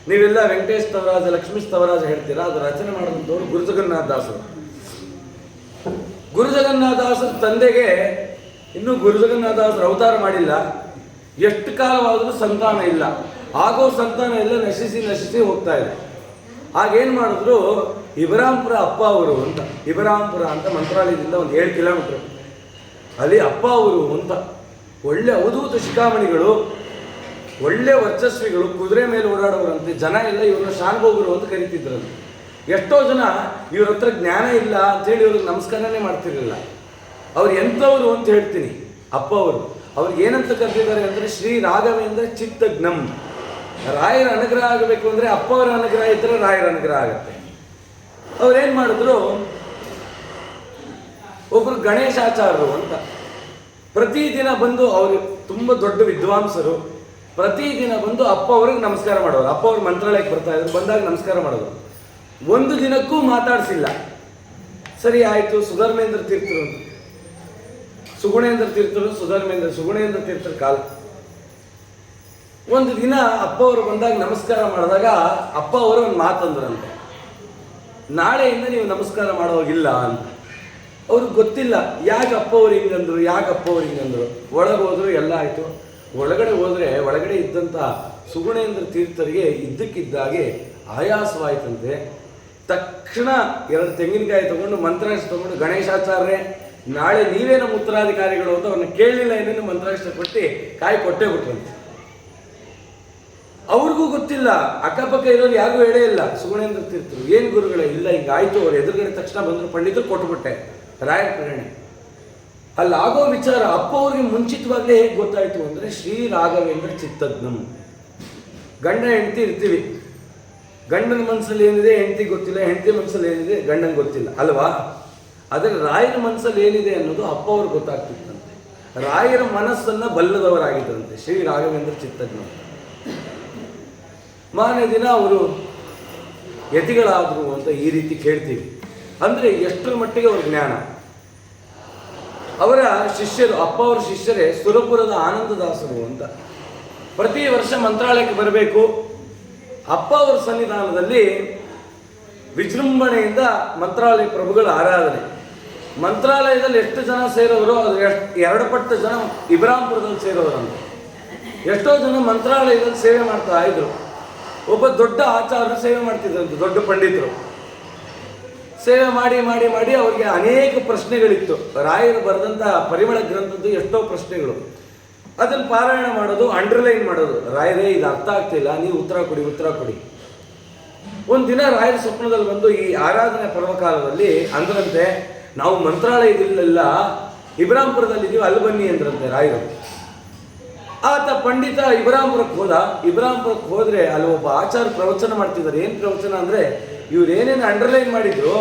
Speaker 1: ನೀವೆಲ್ಲ ವೆಂಕಟೇಶ್ ಸ್ತವರಾಜ, ಲಕ್ಷ್ಮೀ ಸ್ತವರಾಜ ಹೇಳ್ತೀರಾ, ಅದು ರಚನೆ ಮಾಡಿದಂಥವ್ರು ಗುರುಜಗನ್ನಾಥದಾಸರು. ಗುರುಜಗನ್ನಾಥದಾಸರ ತಂದೆಗೆ ಇನ್ನೂ ಗುರುಜಗನ್ನಾಥದಾಸರು ಅವತಾರ ಮಾಡಿಲ್ಲ. ಎಷ್ಟು ಕಾಲವಾದರೂ ಸಂತಾನ ಇಲ್ಲ. ಆಗೋ ಸಂತಾನ ಎಲ್ಲ ನಶಿಸಿ ಹೋಗ್ತಾ ಇದೆ. ಆಗೇನು ಮಾಡಿದ್ರು, ಇಬರಾಂಪುರ ಅಪ್ಪ ಅವರು ಅಂತ, ಇಬರಾಂಪುರ ಅಂತ ಮಂತ್ರಾಲಯದಿಂದ ಒಂದು 7 ಕಿಲೋಮೀಟ್ರ್, ಅಲ್ಲಿ ಅಪ್ಪ ಅವರು ಅಂತ ಒಳ್ಳೆ ಅವಧೂತ ಶಿಖಾಮಣಿಗಳು, ಒಳ್ಳೆ ವರ್ಚಸ್ವಿಗಳು, ಕುದುರೆ ಮೇಲೆ ಓಡಾಡೋರಂತೆ. ಜನ ಎಲ್ಲ ಇವ್ರನ್ನ ಶಾನ್ಭೋಗರು ಅಂತ ಕರಿತಿದ್ರಂತೆ. ಎಷ್ಟೋ ಜನ ಇವ್ರ ಹತ್ರ ಜ್ಞಾನ ಇಲ್ಲ ಅಂತೇಳಿ ಇವ್ರಿಗೆ ನಮಸ್ಕಾರನೇ ಮಾಡ್ತಿರ್ಲಿಲ್ಲ. ಅವ್ರು ಎಂಥವ್ರು ಅಂತ ಹೇಳ್ತೀನಿ. ಅಪ್ಪ ಅವರು ಅವ್ರಿಗೆ ಏನಂತ ಕರೆದಿದ್ದಾರೆ ಅಂದರೆ ಶ್ರೀ ರಾಘವೇಂದ್ರ ಚಿತ್ತಜ್ಞಂ. ರಾಯರ ಅನುಗ್ರಹ ಆಗಬೇಕು ಅಂದರೆ ಅಪ್ಪ ಅವರ ಅನುಗ್ರಹ ಇದ್ದರೆ ರಾಯರ ಅನುಗ್ರಹ ಆಗುತ್ತೆ. ಅವ್ರೇನು ಮಾಡಿದ್ರು, ಒಬ್ಬರು ಗಣೇಶಾಚಾರ್ಯರು ಅಂತ ಪ್ರತಿದಿನ ಬಂದು, ಅವರು ತುಂಬ ದೊಡ್ಡ ವಿದ್ವಾಂಸರು, ಪ್ರತಿದಿನ ಬಂದು ಅಪ್ಪ ಅವ್ರಿಗೆ ನಮಸ್ಕಾರ ಮಾಡೋರು. ಅಪ್ಪ ಅವ್ರು ಮಂತ್ರಾಲಯಕ್ಕೆ ಬರ್ತಾ ಇದ್ರು, ಬಂದಾಗ ನಮಸ್ಕಾರ ಮಾಡೋದು. ಒಂದು ದಿನಕ್ಕೂ ಮಾತಾಡಿಸಿಲ್ಲ. ಸರಿ ಆಯಿತು, ಸುಧರ್ಮೇಂದ್ರ ತೀರ್ಥರು ಅಂತ, ಸುಗುಣೇಂದ್ರ ತೀರ್ಥರು, ಸುಗುಣೇಂದ್ರ ತೀರ್ಥರ ಕಾಲ. ಒಂದು ದಿನ ಅಪ್ಪ ಅವರು ಬಂದಾಗ ನಮಸ್ಕಾರ ಮಾಡಿದಾಗ ಅಪ್ಪ ಅವರು ಒಂದು ಮಾತಂದ್ರಂತೆ, ನಾಳೆಯಿಂದ ನೀವು ನಮಸ್ಕಾರ ಮಾಡೋಗಿಲ್ಲ ಅಂತ. ಅವ್ರಿಗೆ ಗೊತ್ತಿಲ್ಲ ಯಾಕೆ ಅಪ್ಪ ಅವ್ರು ಹಿಂಗಂದ್ರು. ಒಳಗೆ ಹೋದ್ರು, ಎಲ್ಲ ಆಯಿತು. ಒಳಗಡೆ ಹೋದರೆ ಒಳಗಡೆ ಇದ್ದಂಥ ಸುಗುಣೇಂದ್ರ ತೀರ್ಥರಿಗೆ ಇದ್ದಕ್ಕಿದ್ದಾಗೆ ಆಯಾಸವಾಯ್ತಂತೆ. ತಕ್ಷಣ 2 ತೆಂಗಿನಕಾಯಿ ತಗೊಂಡು ಮಂತ್ರಾಕ್ಷ ತಗೊಂಡು, ಗಣೇಶಾಚಾರ್ಯ ನಾಳೆ ನೀವೇ ನಮ್ಮ ಉತ್ತರಾಧಿಕಾರಿಗಳು ಅಂತ ಅವ್ರನ್ನ ಕೇಳಲಿಲ್ಲ ಏನೇನು ಮಂತ್ರಾಕ್ಷರ ಕೊಟ್ಟು ಕಾಯಿ ಕೊಟ್ಟೇ ಬಿಟ್ರಂತೆ. ಅವ್ರಿಗೂ ಗೊತ್ತಿಲ್ಲ, ಅಕ್ಕಪಕ್ಕ ಇರೋರು ಯಾರಿಗೂ ಹೇಳೇ ಇಲ್ಲ. ಸುಗುಣೇಂದ್ರ ತೀರ್ಥರು ಏನು ಗುರುಗಳೇ, ಇಲ್ಲ ಹಿಂಗಾಯ್ತು, ಅವ್ರು ಎದುರುಗಡೆ ತಕ್ಷಣ ಬಂದರು, ಪಂಡಿತರು ಕೊಟ್ಟುಬಿಟ್ಟೆ ರಾಯರ ಪ್ರೇರಣೆ. ಅಲ್ಲಿ ಆಗೋ ವಿಚಾರ ಅಪ್ಪ ಅವ್ರಿಗೆ ಮುಂಚಿತವಾಗಲೇ ಹೇಗೆ ಗೊತ್ತಾಯ್ತು ಅಂದರೆ, ಶ್ರೀ ರಾಘವೇಂದ್ರ ಚಿತ್ತಜ್ಞಂ. ಗಂಡ ಹೆಂಡತಿ ಇರ್ತೀವಿ, ಗಂಡನ ಮನಸ್ಸಲ್ಲಿ ಏನಿದೆ ಹೆಂಡತಿ ಗೊತ್ತಿಲ್ಲ, ಹೆಂಡತಿ ಮನಸ್ಸಲ್ಲಿ ಏನಿದೆ ಗಂಡನ ಗೊತ್ತಿಲ್ಲ ಅಲ್ವಾ. ಆದರೆ ರಾಯರ ಮನಸ್ಸಲ್ಲಿ ಏನಿದೆ ಅನ್ನೋದು ಅಪ್ಪ ಅವ್ರಿಗೆ ಗೊತ್ತಾಗ್ತಿತ್ತಂತೆ. ರಾಯರ ಮನಸ್ಸನ್ನು ಬಲ್ಲದವರಾಗಿದ್ದರಂತೆ ಶ್ರೀ ರಾಘವೇಂದ್ರ ಚಿತ್ತಜ್ಞ. ಮಾರನೇ ದಿನ ಅವರು ಯತಿಗಳಾದರು ಅಂತ ಈ ರೀತಿ ಕೇಳ್ತೀವಿ. ಅಂದರೆ ಎಷ್ಟರ ಮಟ್ಟಿಗೆ ಅವ್ರ ಜ್ಞಾನ. ಅವರ ಶಿಷ್ಯರು, ಅಪ್ಪ ಅವರ ಶಿಷ್ಯರೇ ಸುರಪುರದ ಆನಂದದಾಸರು ಅಂತ. ಪ್ರತಿ ವರ್ಷ ಮಂತ್ರಾಲಯಕ್ಕೆ ಬರಬೇಕು. ಅಪ್ಪ ಅವರ ಸನ್ನಿಧಾನದಲ್ಲಿ ವಿಜೃಂಭಣೆಯಿಂದ ಮಂತ್ರಾಲಯ ಪ್ರಭುಗಳ ಆರಾಧನೆ. ಮಂತ್ರಾಲಯದಲ್ಲಿ ಎಷ್ಟು ಜನ ಸೇರೋರು ಅದು ಎರಡು ಪಟ್ಟು ಜನ ಇಬ್ರಾಂಪುರದಲ್ಲಿ ಸೇರೋರಂತ. ಎಷ್ಟೋ ಜನ ಮಂತ್ರಾಲಯದಲ್ಲಿ ಸೇವೆ ಮಾಡ್ತಾ ಇದ್ರು. ಒಬ್ಬ ದೊಡ್ಡ ಆಚಾರ್ಯರು ಸೇವೆ ಮಾಡ್ತಿದ್ರಂತೆ, ದೊಡ್ಡ ಪಂಡಿತರು ಸೇವೆ ಮಾಡಿ ಮಾಡಿ ಮಾಡಿ ಅವ್ರಿಗೆ ಅನೇಕ ಪ್ರಶ್ನೆಗಳಿತ್ತು. ರಾಯರು ಬರೆದಂಥ ಪರಿಮಳ ಗ್ರಂಥದ್ದು ಎಷ್ಟೋ ಪ್ರಶ್ನೆಗಳು. ಅದನ್ನು ಪಾರಾಯಣ ಮಾಡೋದು, ಅಂಡರ್ಲೈನ್ ಮಾಡೋದು. ರಾಯರೇ ಇದು ಅರ್ಥ ಆಗ್ತಿಲ್ಲ, ನೀವು ಉತ್ತರ ಕೊಡಿ, ಉತ್ತರ ಕೊಡಿ. ಒಂದು ದಿನ ರಾಯರ ಸ್ವಪ್ನದಲ್ಲಿ ಬಂದು ಈ ಆರಾಧನೆ ಪರ್ವಕಾಲದಲ್ಲಿ ಅಂದ್ರಂತೆ, ನಾವು ಮಂತ್ರಾಲಯದಿಲ್ಲ ಇಬ್ರಾಂಪುರದಲ್ಲಿದ್ದೀವಿ, ಅಲ್ಲಿ ಬನ್ನಿ ಅಂದ್ರಂತೆ ರಾಯರು. ಆತ ಪಂಡಿತ ಇಬ್ರಾಂಪುರಕ್ಕೆ ಹೋದ. ಇಬ್ರಾಂಪುರಕ್ಕೆ ಹೋದರೆ ಅಲ್ಲಿ ಒಬ್ಬ ಆಚಾರ್ಯ ಪ್ರವಚನ ಮಾಡ್ತಿದ್ದಾರೆ. ಏನು ಪ್ರವಚನ ಅಂದರೆ, ಇವ್ರು ಏನೇನು ಅಂಡರ್ಲೈನ್ ಮಾಡಿದ್ರು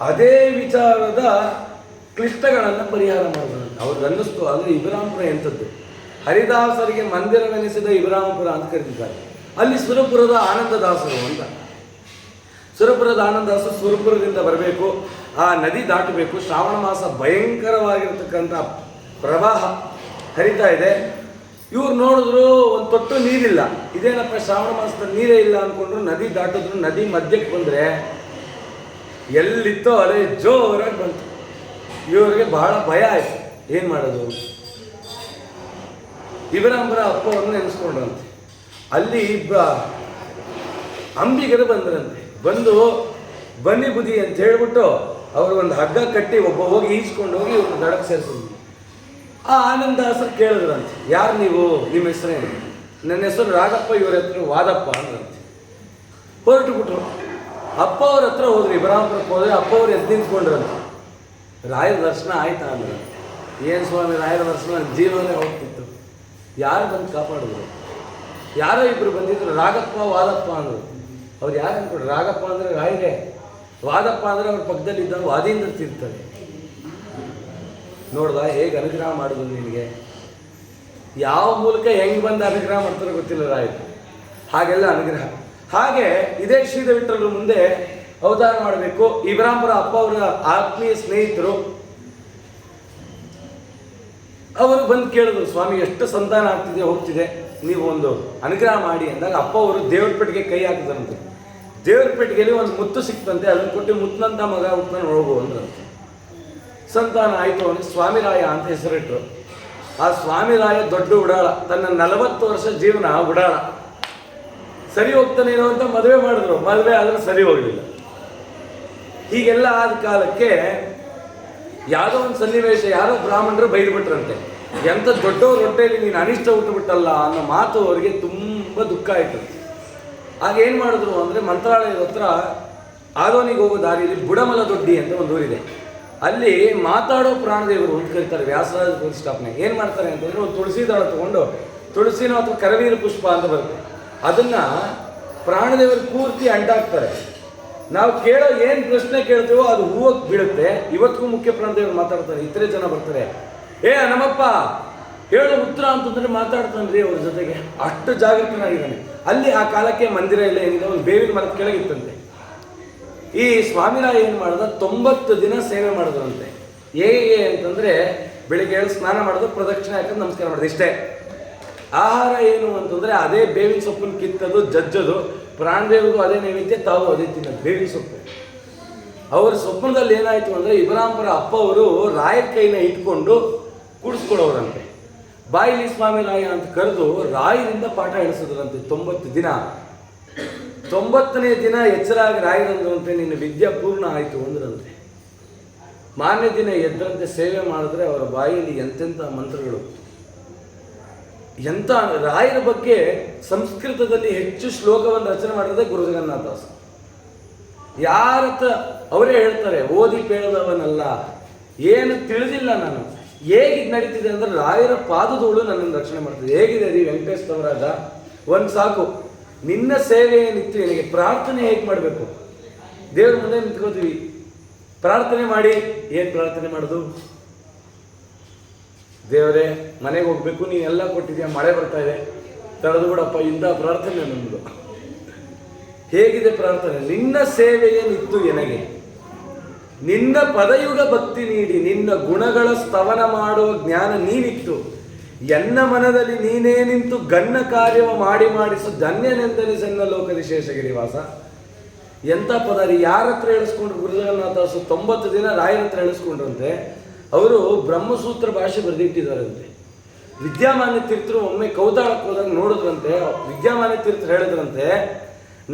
Speaker 1: ಅದೇ ವಿಚಾರದ ಕ್ಲಿಷ್ಟಗಳನ್ನು ಪರಿಹಾರ ಮಾಡಿದ್ರು. ಅವ್ರಿಗೆ ಅನ್ನಿಸ್ತು, ಅಂದರೆ ಇಬ್ರಾಂಪುರ ಎಂಥದ್ದು, ಹರಿದಾಸರಿಗೆ ಮಂದಿರವೆನಿಸಿದ ಇಬ್ರಾಂಪುರ ಅಂತ ಕರೀತಿದ್ದಾರೆ. ಅಲ್ಲಿ ಸುರಪುರದ ಆನಂದದಾಸರು ಅಂತ. ಸುರಪುರದ ಆನಂದದಾಸರು ಸುರಪುರದಿಂದ ಬರಬೇಕು, ಆ ನದಿ ದಾಟಬೇಕು. ಶ್ರಾವಣ ಮಾಸ ಭಯಂಕರವಾಗಿರ್ತಕ್ಕಂಥ ಪ್ರವಾಹ ಹರಿತಾ ಇದೆ. ಇವ್ರು ನೋಡಿದ್ರು ಒಂದು ತೊಟ್ಟು ನೀರಿಲ್ಲ. ಇದೇನಪ್ಪ ಶ್ರಾವಣ ಮಾಸದಲ್ಲಿ ನೀರೇ ಇಲ್ಲ ಅಂದ್ಕೊಂಡ್ರು. ನದಿ ದಾಟಿದ್ರು. ನದಿ ಮಧ್ಯಕ್ಕೆ ಬಂದರೆ ಎಲ್ಲಿತ್ತೋ ಅದೇ ಜೋರಾಗಿ ಬಂತು. ಇವ್ರಿಗೆ ಬಹಳ ಭಯ ಆಯಿತು, ಏನು ಮಾಡೋದು. ಇಬ್ರಾಂಪುರ ಅಪ್ಪ ಅವ್ರನ್ನ ನೆನೆಸ್ಕೊಂಡ್ರಂತೆ. ಅಲ್ಲಿ ಅಂಬಿಗರು ಬಂದ್ರಂತೆ. ಬಂದು ಬನ್ನಿ ಬುದಿ ಅಂತ ಹೇಳ್ಬಿಟ್ಟು ಅವರು ಒಂದು ಹಗ್ಗ ಕಟ್ಟಿ ಒಬ್ಬ ಹೋಗಿ ಈಸ್ಕೊಂಡು ಹೋಗಿ ಇವ್ರನ್ನ ದಡಕ್ಕೆ ಸೇರಿಸಿದ್ರು. ಆ ಆನಂದದಾಸರು ಕೇಳಿದ್ರಂತೆ, ಯಾರು ನೀವು, ನಿಮ್ಮ ಹೆಸರೇನು? ನನ್ನ ಹೆಸರು ರಾಘಪ್ಪ, ಇವ್ರ ಹತ್ರ ವಾದಪ್ಪ ಅಂದ್ರಂತೆ. ಹೊರಟು ಬಿಟ್ರು. ಅಪ್ಪ ಅವ್ರ ಹತ್ರ ಹೋದ್ರಿ, ಇಬ್ರಾಂಪುರಕ್ಕೆ ಹೋದ್ರೆ ಅಪ್ಪ ಅವ್ರು ಎದ್ದು ನಿಂತ್ಕೊಂಡ್ರಂತೆ. ರಾಯರ ದರ್ಶನ ಆಯ್ತಾ ಅಂದ್ರೆ, ಏನು ಸ್ವಾಮಿ ರಾಯರ ದರ್ಶನ ಜೀವನೇ ಹೋಗ್ತಿತ್ತು. ಯಾರು ಬಂದು ಕಾಪಾಡಿದ್ರು? ಯಾರೋ ಇಬ್ಬರು ಬಂದಿದ್ರು, ರಾಘಪ್ಪ ವಾದಪ್ಪ ಅಂದರು. ಅವ್ರು ಯಾರು ಅಂದ್ಕೊಡ್ರಿ, ರಾಘಪ್ಪ ಅಂದರೆ ರಾಯರೇ, ವಾದಪ್ಪ ಅಂದರೆ ಅವ್ರ ಪಕ್ಕದಲ್ಲಿದ್ದ ವಾದೀಂದ್ರ ತೀರ್ಥರೇ. ನೋಡ್ದ ಹೇಗೆ ಅನುಗ್ರಹ ಮಾಡಿದ್ರು ನಿನಗೆ. ಯಾವ ಮೂಲಕ ಹೆಂಗೆ ಬಂದು ಅನುಗ್ರಹ ಮಾಡ್ತಾರೋ ಗೊತ್ತಿಲ್ಲ ರಾಯರು, ಹಾಗೆಲ್ಲ ಅನುಗ್ರಹ. ಹಾಗೆ ಇದೇ ಶ್ರೀಧರ ವಿಠಲರು ಮುಂದೆ ಅವತಾರ ಮಾಡಬೇಕು. ಇಬ್ರಾಂಪುರ ಅಪ್ಪ ಅವರ ಆತ್ಮೀಯ ಸ್ನೇಹಿತರು ಅವರು ಬಂದು ಕೇಳಿದ್ರು, ಸ್ವಾಮಿ ಎಷ್ಟು ಸಂತಾನ ಆಗ್ತಿದೆ ಹೋಗ್ತಿದೆ, ನೀವು ಒಂದು ಅನುಗ್ರಹ ಮಾಡಿ ಅಂದಾಗ ಅಪ್ಪ ಅವರು ದೇವ್ರ ಪೆಟ್ಟಿಗೆ ಕೈ ಹಾಕಿದ್ರಂತೆ. ದೇವ್ರ ಪೆಟ್ಟಿಗೆಯಲ್ಲಿ ಒಂದು ಮುತ್ತು ಸಿಕ್ತಂತೆ. ಅದನ್ನು ಕೊಟ್ಟು ಮುತ್ತನಂತ ಮಗ ಹುಟ್ಕೊಂಡು ಹೋಗು ಅಂದ್ರಂತೆ. ಸಂತಾನ ಆಯಿತು. ಅವನಿಗೆ ಸ್ವಾಮಿರಾಯ ಅಂತ ಹೆಸರಿಟ್ರು. ಆ ಸ್ವಾಮಿರಾಯ ದೊಡ್ಡ ಉಡಾಳ, ತನ್ನ 40 ವರ್ಷ ಜೀವನ ಉಡಾಳ. ಸರಿ ಹೋಗ್ತಾನೇನೋ ಅಂತ ಮದುವೆ ಮಾಡಿದ್ರು. ಮದುವೆ ಆದರೆ ಸರಿ ಹೋಗಲಿಲ್ಲ. ಹೀಗೆಲ್ಲ ಆದ ಕಾಲಕ್ಕೆ ಯಾವುದೋ ಒಂದು ಸನ್ನಿವೇಶ, ಯಾರೋ ಬ್ರಾಹ್ಮಣರು ಬೈದ್ಬಿಟ್ರಂತೆ, ಎಂಥ ದೊಡ್ಡವ್ರ ಹೊಟ್ಟೆಯಲ್ಲಿ ನೀನು ಅನಿಷ್ಟ ಹುಟ್ಟುಬಿಟ್ಟಲ್ಲ ಅನ್ನೋ ಮಾತು ಅವರಿಗೆ ತುಂಬ ದುಃಖ ಆಯಿತು. ಆಗ ಏನು ಮಾಡಿದ್ರು ಅಂದರೆ, ಮಂತ್ರಾಲಯದ ಹತ್ರ ಆದೋನಿಗೆ ಹೋಗೋ ದಾರಿಯಲ್ಲಿ ಬುಡಮಲ ದೊಡ್ಡಿ ಅಂತ ಒಂದು ಊರಿದೆ. ಅಲ್ಲಿ ಮಾತಾಡೋ ಪ್ರಾಣದೇವರು ಅಂತ ಕರೀತಾರೆ. ವ್ಯಾಸರಾಜ ಪ್ರತಿಷ್ಠಾಪನೆ ಏನು ಮಾಡ್ತಾರೆ ಅಂತಂದರೆ, ಒಂದು ತುಳಸಿ ದಳ ತೊಗೊಂಡು, ತುಳಸಿನೋ ಅಥವಾ ಕರವೀರ ಪುಷ್ಪ ಅಂತ ಬರುತ್ತೆ, ಅದನ್ನು ಪ್ರಾಣದೇವರು ಪೂರ್ತಿ ಅಂಟಾಕ್ತಾರೆ. ನಾವು ಕೇಳೋ ಏನು ಪ್ರಶ್ನೆ ಕೇಳ್ತೀವೋ ಅದು ಹೂವಕ್ಕೆ ಬೀಳುತ್ತೆ. ಇವತ್ತಿಗೂ ಮುಖ್ಯ ಪ್ರಾಣದೇವರು ಮಾತಾಡ್ತಾರೆ. ಇತರೆ ಜನ ಬರ್ತಾರೆ, ಏ ನಮ್ಮಪ್ಪ ಹೇಳೋ ಉತ್ತರ ಅಂತಂದರೆ ಮಾತಾಡ್ತಾನೆ ರೀ ಅವ್ರ ಜೊತೆಗೆ. ಅಷ್ಟು ಜಾಗೃತನಾಗಿದ್ದಾನೆ. ಅಲ್ಲಿ ಆ ಕಾಲಕ್ಕೆ ಮಂದಿರ ಎಲ್ಲ ಏನಿದೆ, ಒಂದು ಬೇವಿನ ಮರದ ಕೆಳಗಿತ್ತಂತೆ. ಈ ಸ್ವಾಮಿರಾಯ ಏನು ಮಾಡಿದ, 90 ದಿನ ಸೇವೆ ಮಾಡಿದ್ರಂತೆ. ಹೇಗೆ ಅಂತಂದರೆ, ಬೆಳಿಗ್ಗೆ ಹೇಳಿ ಸ್ನಾನ ಮಾಡೋದು, ಪ್ರದಕ್ಷಿಣೆ ಹಾಕೋದು, ನಮಸ್ಕಾರ ಮಾಡೋದು, ಇಷ್ಟೇ. ಆಹಾರ ಏನು ಅಂತಂದರೆ ಅದೇ ಬೇವಿನ ಸೊಪ್ಪನ್ನು ಕಿತ್ತದು, ಜಜ್ಜೋದು. ಪ್ರಾಣದೇವಿಗೂ ಅದೇ ನೈವೇದ್ಯ, ತಾವು ಅದೇ ತಿನ್ನೋದು, ಬೇವಿನ ಸೊಪ್ಪು. ಅವರ ಸ್ವಪ್ನದಲ್ಲಿ ಏನಾಯಿತು ಅಂದರೆ, ಇಬ್ರಾಂಪುರ ಅಪ್ಪ ಅವರು ರಾಯರ ಕೈನ ಇಟ್ಕೊಂಡು ಕೂಡಿಸ್ಕೊಳ್ಳೋರಂತೆ. ಬಾಯಿಲಿ ಸ್ವಾಮಿರಾಯ ಅಂತ ಕರೆದು ರಾಯರಿಂದ ಪಾಠ ಹೇಳಿಸಿದ್ರಂತೆ 90 ದಿನ. 90ನೇ ದಿನ ಎಚ್ಚರಾಗಿ ರಾಯರಂದ್ರಂತೆ, ನಿನ್ನ ವಿದ್ಯಾ ಪೂರ್ಣ ಆಯಿತು ಅಂದ್ರಂತೆ. ಮಾನ್ಯ ದಿನ ಎದ್ದರಂತೆ ಸೇವೆ ಮಾಡಿದ್ರೆ ಅವರ ಬಾಯಲ್ಲಿ ಎಂತೆಂಥ ಮಂತ್ರಗಳು. ಎಂಥ ರಾಯರ ಬಗ್ಗೆ ಸಂಸ್ಕೃತದಲ್ಲಿ ಹೆಚ್ಚು ಶ್ಲೋಕವನ್ನು ರಚನೆ ಮಾಡಿರೋದೇ ಗುರು ಜಗನ್ನಾಥದಾಸ. ಯಾರತ್ರ ಅವರೇ ಹೇಳ್ತಾರೆ, ಓದಿ ಪೇಳದವನಲ್ಲ, ಏನು ತಿಳಿದಿಲ್ಲ ನಾನು. ಹೇಗೆ ನಡೀತಿದೆ ಅಂದ್ರೆ ರಾಯರ ಪಾದದೋಳು ನನ್ನನ್ನು ರಕ್ಷಣೆ ಮಾಡ್ತಿದೆ. ಹೇಗಿದೆ ರೀ ವೆಂಕಟೇಶ್ ತವರಾಜ, ಒಂದು ಸಾಕು, ನಿನ್ನ ಸೇವೆ ಏನಿತ್ತು ನಿನಗೆ ಪ್ರಾರ್ಥನೆ ಹೇಗೆ ಮಾಡಬೇಕು. ದೇವ್ರ ಮುಂದೆ ನಿಂತ್ಕೋತೀವಿ, ಪ್ರಾರ್ಥನೆ ಮಾಡಿ. ಏನು ಪ್ರಾರ್ಥನೆ ಮಾಡೋದು? ದೇವರೇ ಮನೆಗೆ ಹೋಗ್ಬೇಕು, ನೀನೆಲ್ಲ ಕೊಟ್ಟಿದ್ಯಾ, ಮಳೆ ಬರ್ತಾ ಇದೆ, ತಡೆದು ಬಿಡಪ್ಪ, ಇಂಥ ಪ್ರಾರ್ಥನೆ ನಮ್ಮದು. ಹೇಗಿದೆ ಪ್ರಾರ್ಥನೆ? ನಿನ್ನ ಸೇವೆ ಏನಿತ್ತು ಎನಗೆ, ನಿನ್ನ ಪದಯುಗ ಭಕ್ತಿ ನೀಡಿ, ನಿನ್ನ ಗುಣಗಳ ಸ್ತವನ ಮಾಡುವ ಜ್ಞಾನ ನೀನಿತ್ತು, ಎನ್ನ ಮನದಲ್ಲಿ ನೀನೇ ನಿಂತು ಗಣ್ಣ ಕಾರ್ಯವ ಮಾಡಿಸು ಧನ್ಯನೆಂದನಿಸೆನ್ನ ಲೋಕದಿ ಶೇಷಗಿರಿವಾಸ. ಎಂಥ ಪದ ರೀ! ಯಾರ ಹತ್ರ ಹೇಳಿಸ್ಕೊಂಡ್ರು? ಗುರು ಜಗನ್ನಾಥದಾಸರು 90 ದಿನ ರಾಯರ ಹತ್ರ ಹೇಳಿಸ್ಕೊಂಡ್ರಂತೆ. ಅವರು ಬ್ರಹ್ಮಸೂತ್ರ ಭಾಷೆ ಬರೆದಿಟ್ಟಿದ್ದಾರಂತೆ. ವಿದ್ಯಾಮಾನ್ಯ ತೀರ್ಥರು ಒಮ್ಮೆ ಕೌತಾಳಕ್ಕೆ ಹೋದಾಗ ನೋಡಿದ್ರಂತೆ. ವಿದ್ಯಾಮಾನ್ಯ ತೀರ್ಥರು ಹೇಳಿದ್ರಂತೆ,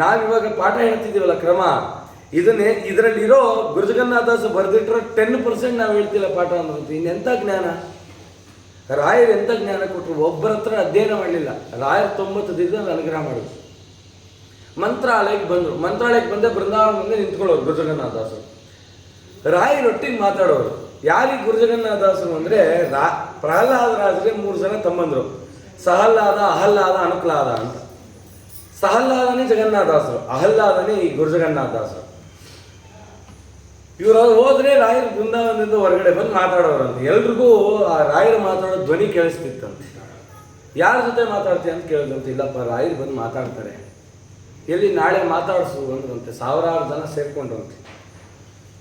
Speaker 1: ನಾವಿವಾಗ ಪಾಠ ಹೇಳ್ತಿದ್ದೀವಲ್ಲ ಕ್ರಮ, ಇದರಲ್ಲಿರೋ ಗುರು ಜಗನ್ನಾಥದಾಸ ಬರೆದಿಟ್ಟರೆ 10% ನಾವು ಹೇಳ್ತಿಲ್ಲ ಪಾಠ ಅನ್ನೋದು. ಇನ್ನೆಂಥ ಜ್ಞಾನ! ರಾಯರು ಎಂಥ ಜ್ಞಾನ ಕೊಟ್ಟರು! ಒಬ್ಬರ ಹತ್ರ ಅಧ್ಯಯನ ಮಾಡಲಿಲ್ಲ. ರಾಯರು 90 ದಿನದಲ್ಲಿ ಅನುಗ್ರಹ ಮಾಡಿದ್ರು. ಮಂತ್ರಾಲಯಕ್ಕೆ ಬಂದರು. ಮಂತ್ರಾಲಯಕ್ಕೆ ಬಂದೆ ಬೃಂದಾವನ ಮುಂದೆ ನಿಂತ್ಕೊಳ್ಳೋರು ಗುರು ಜಗನ್ನಾಥದಾಸರು. ರಾಯರೊಟ್ಟಿಗೆ ಮಾತಾಡೋರು. ಯಾರಿಗೆ ಗುರು ಜಗನ್ನಾಥದಾಸರು ಅಂದರೆ, ಪ್ರಹ್ಲಾದರಾಜರಿಗೆ 3 ಜನ ತಮ್ಮಂದರು, ಸಹಲ್ಲಾದ, ಅಹಲ್ಲಾದ, ಅನುಕ್ಲಾದ ಅಂತ. ಸಹಲ್ಲಾದನೇ ಜಗನ್ನಾಥದಾಸರು, ಅಹಲ್ಲಾದನೇ ಈ ಗುರು ಜಗನ್ನಾಥದಾಸರು. ಇವರು ಹೋದ್ರೆ ರಾಯರು ಬೃಂದಾವನದಿಂದ ಹೊರಗಡೆ ಬಂದು ಮಾತಾಡೋರಂತೆ. ಎಲ್ರಿಗೂ ಆ ರಾಯರು ಮಾತಾಡೋ ಧ್ವನಿ ಕೇಳಿಸ್ತಿತ್ತಂತೆ. ಯಾರ ಜೊತೆ ಮಾತಾಡ್ತೀಯ ಅಂತ ಕೇಳಿದಂತೆ. ಇಲ್ಲಪ್ಪ, ರಾಯರು ಬಂದು ಮಾತಾಡ್ತಾರೆ. ಎಲ್ಲಿ? ನಾಳೆ ಮಾತಾಡಿಸು ಅಂದ್ರಂತೆ. 1000 ಜನ ಸೇರ್ಕೊಂಡ್ರಂತೆ.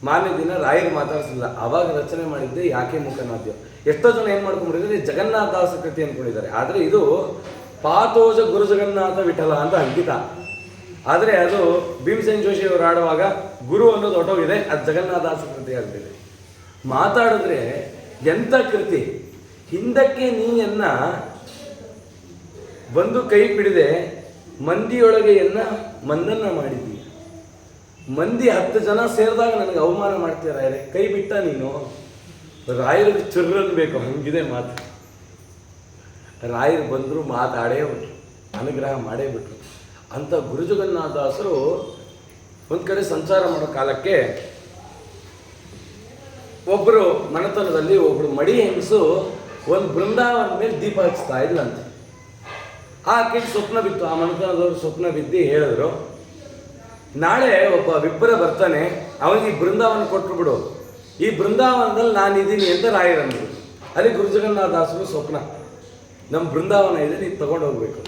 Speaker 1: ಮಾನ್ಯ ದಿನ ರಾಯರು ಮಾತಾಡಿಸಿಲ್ಲ. ಅವಾಗ ರಚನೆ ಮಾಡಿದ್ದೆ ಯಾಕೆ ಮುಖನಾದ್ಯ. ಎಷ್ಟೋ ಜನ ಏನು ಮಾಡ್ಕೊಂಡ್ಬಿಟ್ಟಿದ್ದಾರೆ, ಜಗನ್ನಾಥದಾಸ ಕೃತಿ ಅಂದ್ಕೊಂಡಿದ್ದಾರೆ. ಆದರೆ ಇದು ಪಾತೋಜ ಗುರು ಜಗನ್ನಾಥ ವಿಠಲ ಅಂತ ಅಂಕಿತ. ಆದರೆ ಅದು ಭೀಮಸೇನ್ ಜೋಶಿ ಅವರು ಆಡುವಾಗ ಗುರು ಅನ್ನೋದು ಹೊಟ್ಟೋಗಿದೆ, ಅದು ಜಗನ್ನಾಥದಾಸ ಕೃತಿ ಆಗ್ತಿದೆ. ಮಾತಾಡಿದ್ರೆ ಎಂಥ ಕೃತಿ! ಹಿಂದಕ್ಕೆ ನೀಯನ್ನ ಬಂದು ಕೈ ಪಿಡಿದೆ, ಮಂದಿಯೊಳಗೆ ಮಂದನ್ನ ಮಾಡಿದ್ದೀಯ. ಮಂದಿ 10 ಜನ ಸೇರಿದಾಗ ನನಗೆ ಅವಮಾನ ಮಾಡ್ತೀಯ ರಾಯರೇ, ಕೈ ಬಿಟ್ಟ ನೀನು. ರಾಯರಿಗೆ ಚುರ್ರನ್ಬೇಕು, ಹಂಗಿದೆ ಮಾತು. ರಾಯರು ಬಂದರು, ಮಾತಾಡೇ ಬಿಟ್ರು, ಅನುಗ್ರಹ ಮಾಡೇ ಬಿಟ್ರು. ಅಂತ ಗುರು ಜಗನ್ನಾಥದಾಸರು ಒಂದು ಕಡೆ ಸಂಚಾರ ಮಾಡೋ ಕಾಲಕ್ಕೆ ಒಬ್ಬರು ಮನೆತನದಲ್ಲಿ ಒಬ್ಬರು ಮಡಿ ಹೆಂಗಸು ಒಂದು ಬೃಂದಾವನ ಮೇಲೆ ದೀಪ ಹಚ್ತಾ ಇದ್ಲಂತೆ. ಆಕೆಗೆ ಸ್ವಪ್ನ ಬಿತ್ತು. ಆ ಮನೆತನದವರು ಸ್ವಪ್ನ ಬಿದ್ದು ಹೇಳಿದ್ರು, ನಾಳೆ ಒಬ್ಬ ವಿಪ್ರ ಬರ್ತಾನೆ, ಅವನಿಗೆ ಈ ಬೃಂದಾವನ ಕೊಟ್ಟರು ಬಿಡು, ಈ ಬೃಂದಾವನದಲ್ಲಿ ನಾನಿದ್ದೀನಿ ಅಂತ ರಾಯರಂದ್ರು. ಅಲ್ಲಿ ಗುರು ಜಗನ್ನಾಥದಾಸರು ಸ್ವಪ್ನ, ನಮ್ಮ ಬೃಂದಾವನ ಇದೆ, ನೀವು ತಗೊಂಡು ಹೋಗ್ಬೇಕು.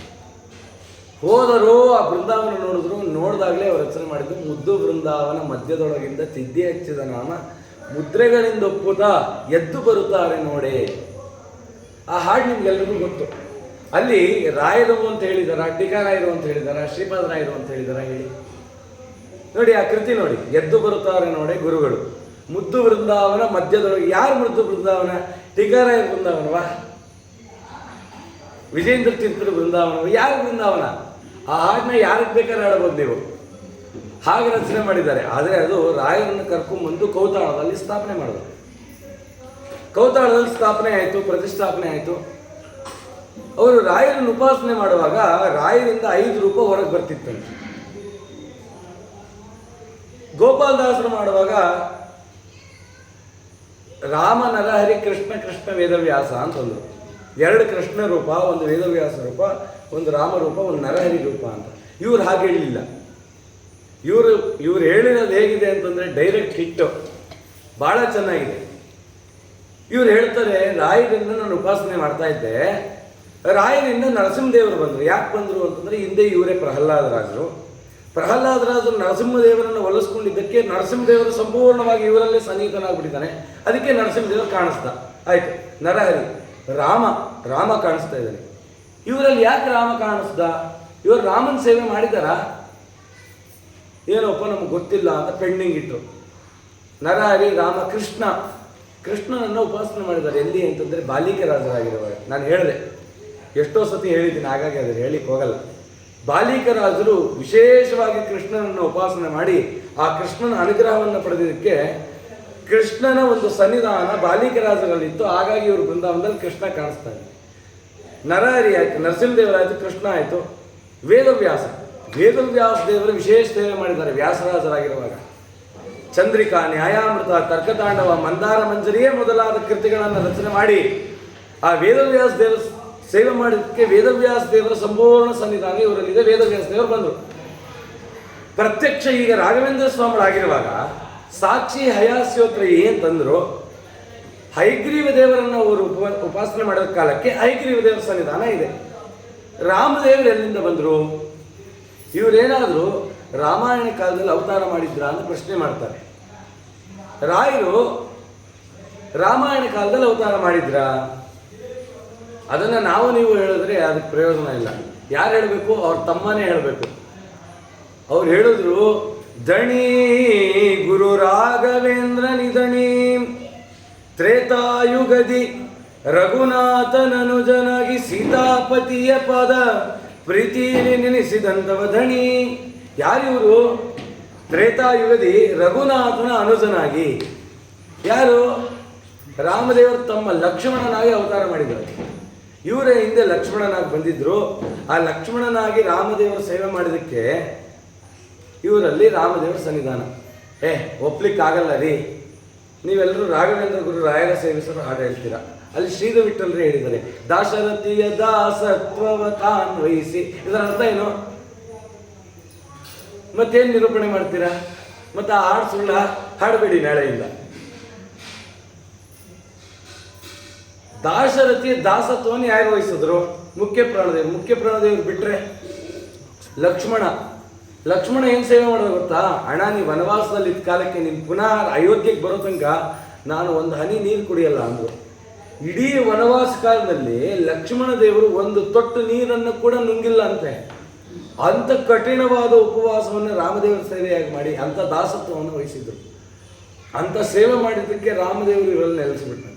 Speaker 1: ಹೋದರು, ಆ ಬೃಂದಾವನ ನೋಡಿದ್ರು. ನೋಡಿದಾಗಲೇ ಅವ್ರು ರಚನೆ ಮಾಡಿದ್ದು, ಮುದ್ದು ಬೃಂದಾವನ ಮಧ್ಯದೊಳಗಿಂದ ತಿದ್ದಿ ಹಚ್ಚಿದ ನಾಮ ಮುದ್ರೆಗಳಿಂದ ಒಪ್ಪುತ್ತ ಎದ್ದು ಬರುತ್ತಾರೆ ನೋಡೆ. ಆ ಹಾಡು ನಿಮ್ಗೆಲ್ರಿಗೂ ಗೊತ್ತು. ಅಲ್ಲಿ ರಾಯರು ಅಂತ ಹೇಳಿದಾರ, ಟೀಕಾರಾಯರು ಅಂತ ಹೇಳಿದಾರ, ಶ್ರೀಪಾದ ರಾಯರು ಅಂತ ಹೇಳಿದಾರ? ಹೇಳಿ ನೋಡಿ, ಆ ಕೃತಿ ನೋಡಿ. ಎದ್ದು ಬರುತ್ತಾರೆ ನೋಡೆ ಗುರುಗಳು, ಮುದ್ದು ಬೃಂದಾವನ ಮಧ್ಯದೊಳಗೆ. ಯಾರು ಮುದ್ದು ಬೃಂದಾವನ? ಟೀಕಾರಾಯರ ಬೃಂದಾವನವಾ? ವಿಜೇಂದ್ರ ತೀರ್ಥರ ಬೃಂದಾವನ? ಯಾರ ಬೃಂದಾವನ? ಆ ಹಾಡನ್ನ ಯಾರಿಗೆ ಬೇಕಾದ್ರೆ ಆಡಬಹುದು ನೀವು. ಹಾಗೆ ರಚನೆ ಮಾಡಿದ್ದಾರೆ. ಆದರೆ ಅದು ರಾಯರನ್ನು ಕರ್ಕೊಂಡ್ಬಂದು ಕೌತಾಳದಲ್ಲಿ ಸ್ಥಾಪನೆ ಮಾಡಿದ್ರು. ಕೌತಾಳದಲ್ಲಿ ಸ್ಥಾಪನೆ ಆಯಿತು, ಪ್ರತಿಷ್ಠಾಪನೆ ಆಯಿತು. ಅವರು ರಾಯರನ್ನು ಉಪಾಸನೆ ಮಾಡುವಾಗ ರಾಯರಿಂದ 5 ರೂಪ ಹೊರಗೆ ಬರ್ತಿತ್ತಂತೆ. ಗೋಪಾಲದಾಸರು ಮಾಡುವಾಗ ರಾಮ ನರಹರಿ ಕೃಷ್ಣ ಕೃಷ್ಣ ವೇದವ್ಯಾಸ ಅಂತಂದ್ರು. 2 ಕೃಷ್ಣ ರೂಪ, ಒಂದು ವೇದವ್ಯಾಸ ರೂಪ, ಒಂದು ರಾಮ ರೂಪ, ಒಂದು ನರಹರಿ ರೂಪ ಅಂತ. ಇವ್ರು ಹಾಗೆ ಹೇಳಲಿಲ್ಲ. ಇವ್ರು ಹೇಳಿರೋದು ಹೇಗಿದೆ ಅಂತಂದರೆ ಡೈರೆಕ್ಟ್ ಹಿಟ್ಟು, ಭಾಳ ಚೆನ್ನಾಗಿದೆ. ಇವ್ರು ಹೇಳ್ತಾರೆ, ರಾಯರಿಂದ ನಾನು ಉಪಾಸನೆ ಮಾಡ್ತಾ ಇದ್ದೆ, ರಾಯರಿಂದ ನರಸಿಂಹದೇವರು ಬಂದರು. ಯಾಕೆ ಬಂದರು ಅಂತಂದರೆ, ಹಿಂದೆ ಇವರೇ ಪ್ರಹ್ಲಾದರಾಜರು ನರಸಿಂಹದೇವರನ್ನು ಒಲಿಸ್ಕೊಂಡಿದ್ದಕ್ಕೆ ನರಸಿಂಹದೇವರು ಸಂಪೂರ್ಣವಾಗಿ ಇವರಲ್ಲೇ ಸನ್ನಿಹಿತನಾಗ್ಬಿಟ್ಟಿದ್ದಾನೆ. ಅದಕ್ಕೆ ನರಸಿಂಹದೇವರು ಕಾಣಿಸ್ತಾ ಆಯಿತು. ನರಹರಿ ರಾಮ ಕಾಣಿಸ್ತಾ ಇದ್ದಾನೆ. ಇವರಲ್ಲಿ ಯಾಕೆ ರಾಮ ಕಾಣಿಸ್ದ? ಇವರು ರಾಮನ ಸೇವೆ ಮಾಡಿದಾರಾ ಏನೋಪ್ಪ ನಮ್ಗೆ ಗೊತ್ತಿಲ್ಲ ಅಂತ ಪೆಂಡಿಂಗ್ ಇಟ್ಟರು. ನರಹರಿ ರಾಮ ಕೃಷ್ಣನನ್ನು ಉಪಾಸನೆ ಮಾಡಿದ್ದಾರೆ. ಎಲ್ಲಿ ಅಂತಂದರೆ ಬಾಲಿಕ ರಾಜರಾಗಿರುವಾಗ. ನಾನು ಹೇಳಿದೆ, ಎಷ್ಟೋ ಸತಿ ಹೇಳಿದ್ದೀನಿ, ಹಾಗಾಗಿ ಅದನ್ನು ಹೇಳಿಕ್ಕೆ ಹೋಗಲ್ಲ. ಬಾಲಿಕ ರಾಜರು ವಿಶೇಷವಾಗಿ ಕೃಷ್ಣನನ್ನು ಉಪಾಸನೆ ಮಾಡಿ ಆ ಕೃಷ್ಣನ ಅನುಗ್ರಹವನ್ನು ಪಡೆದಿದ್ದಕ್ಕೆ ಕೃಷ್ಣನ ಒಂದು ಸನ್ನಿಧಾನ ಬಾಲಿಕರಾಜರಲ್ಲಿತ್ತು. ಹಾಗಾಗಿ ಇವರು ಬೃಂದಾವನದಲ್ಲಿ ಕೃಷ್ಣ ಕಾಣಿಸ್ತಾರೆ. ನರಹರಿ ಆಯಿತು, ನರಸಿಂಹದೇವರಾಯಿತು, ಕೃಷ್ಣ ಆಯಿತು. ವೇದವ್ಯಾಸ ದೇವರು ವಿಶೇಷ ಸೇವೆ ಮಾಡಿದ್ದಾರೆ ವ್ಯಾಸರಾಜರಾಗಿರುವಾಗ. ಚಂದ್ರಿಕಾ, ನ್ಯಾಯಾಮೃತ, ತರ್ಕತಾಂಡವ, ಮಂದಾರ ಮಂಜರಿಯೇ ಮೊದಲಾದ ಕೃತಿಗಳನ್ನು ರಚನೆ ಮಾಡಿ ಆ ವೇದವ್ಯಾಸ ದೇವರ ಸೇವೆ ಮಾಡಿದ್ದಕ್ಕೆ ವೇದವ್ಯಾಸ ದೇವರ ಸಂಪೂರ್ಣ ಸನ್ನಿಧಾನ ಇವರಲ್ಲಿದೆ. ವೇದವ್ಯಾಸ ದೇವರು ಬಂದರು. ಪ್ರತ್ಯಕ್ಷ ಈಗ ರಾಘವೇಂದ್ರ ಸ್ವಾಮಿಗಳಾಗಿರುವಾಗ ಸಾಕ್ಷಿ ಹಯಾಸ್ಯೋತ್ರ ಏನ್ ತಂದ್ರು, ಹೈಗ್ರೀವ ದೇವರನ್ನು ಅವರು ಉಪಾಸನೆ ಮಾಡಿದ ಕಾಲಕ್ಕೆ ಹೈಗ್ರೀವ ದೇವರ ಸನ್ನಿಧಾನ ಇದೆ. ರಾಮದೇವರು ಎಲ್ಲಿಂದ ಬಂದರು? ಇವರೇನಾದರೂ ರಾಮಾಯಣ ಕಾಲದಲ್ಲಿ ಅವತಾರ ಮಾಡಿದ್ರ ಅಂತ ಪ್ರಶ್ನೆ ಮಾಡ್ತಾರೆ. ರಾಯರು ರಾಮಾಯಣ ಕಾಲದಲ್ಲಿ ಅವತಾರ ಮಾಡಿದ್ರ? ಅದನ್ನು ನಾವು ನೀವು ಹೇಳಿದ್ರೆ ಅದಕ್ಕೆ ಪ್ರಯೋಜನ ಇಲ್ಲ. ಯಾರು ಹೇಳಬೇಕು? ಅವ್ರ ತಮ್ಮನೇ ಹೇಳಬೇಕು. ಅವ್ರು ಹೇಳಿದ್ರು, ದಣಿ ಗುರು ರಾಘವೇಂದ್ರ ನಿಧಣಿ ತ್ರೇತಾಯುಗದಿ ರಘುನಾಥನನುಜನಾಗಿ ಸೀತಾಪತಿಯ ಪದ ಪ್ರೀತಿಯಲ್ಲಿ ನೆನೆಸಿದಂತವ ಧಣಿ. ಯಾರಿವರು? ತ್ರೇತಾಯುಗದಿ ರಘುನಾಥನ ಅನುಜನಾಗಿ. ಯಾರು? ರಾಮದೇವರು ತಮ್ಮ ಲಕ್ಷ್ಮಣನಾಗಿ ಅವತಾರ ಮಾಡಿದರು. ಇವರೇ ಹಿಂದೆ ಲಕ್ಷ್ಮಣನಾಗಿ ಬಂದಿದ್ರು. ಆ ಲಕ್ಷ್ಮಣನಾಗಿ ರಾಮದೇವರ ಸೇವೆ ಮಾಡಿದಕ್ಕೆ ಇವರಲ್ಲಿ ರಾಮದೇವರ ಸನ್ನಿಧಾನ. ಒಪ್ಲಿಕ್ಕಾಗಲ್ಲ ರೀ, ನೀವೆಲ್ಲರೂ ರಾಘವೇಂದ್ರ ಗುರು ರಾಯರ ಸೇವಿಸಲು ಹಾಡು ಹೇಳ್ತೀರಾ. ಅಲ್ಲಿ ಶ್ರೀಧ ವಿಠಲರೇ ಹೇಳಿದ್ದಾರೆ, ದಾಶರಥಿಯ ದಾಸತ್ವವ ತಾನ್ವಯಿಸಿ. ಇದರ ಅರ್ಥ ಏನು? ಮತ್ತೇನು ನಿರೂಪಣೆ ಮಾಡ್ತೀರಾ? ಮತ್ತೆ ಆ ಹಾಡು ಸುಳ್ಳ? ಹಾಡಬೇಡಿ ನಾಳೆಯಿಂದ. ದಾಶರಥಿಯ ದಾಸತ್ವವನ್ನು ಯಾರು ವಹಿಸಿದ್ರು? ಮುಖ್ಯ ಪ್ರಾಣದೇವರು ಬಿಟ್ರೆ ಲಕ್ಷ್ಮಣ ಏನ್ ಸೇವೆ ಮಾಡೋದು ಗೊತ್ತಾ? ಅಣ್ಣ, ನೀ ವನವಾಸದಲ್ಲಿ ಇದ್ದ ಕಾಲಕ್ಕೆ ನೀನು ಪುನಃ ಅಯೋಧ್ಯೆಗೆ ಬರೋ ತನಕ ನಾನು ಒಂದು ಹನಿ ನೀರು ಕುಡಿಯಲ್ಲ ಅಂದರು. ಇಡೀ ವನವಾಸ ಕಾಲದಲ್ಲಿ ಲಕ್ಷ್ಮಣ ದೇವರು ಒಂದು ತೊಟ್ಟು ನೀರನ್ನು ಕೂಡ ನುಂಗಿಲ್ಲ ಅಂತೆ. ಅಂಥ ಕಠಿಣವಾದ ಉಪವಾಸವನ್ನು ರಾಮದೇವರ ಸೇವೆಯಾಗಿ ಮಾಡಿ ಅಂಥ ದಾಸತ್ವವನ್ನು ವಹಿಸಿದ್ರು. ಅಂಥ ಸೇವೆ ಮಾಡಿದ್ದಕ್ಕೆ ರಾಮದೇವರು ಇವರಲ್ಲಿ ನೆಲೆಸಿಬಿಟ್ಟಂತೆ.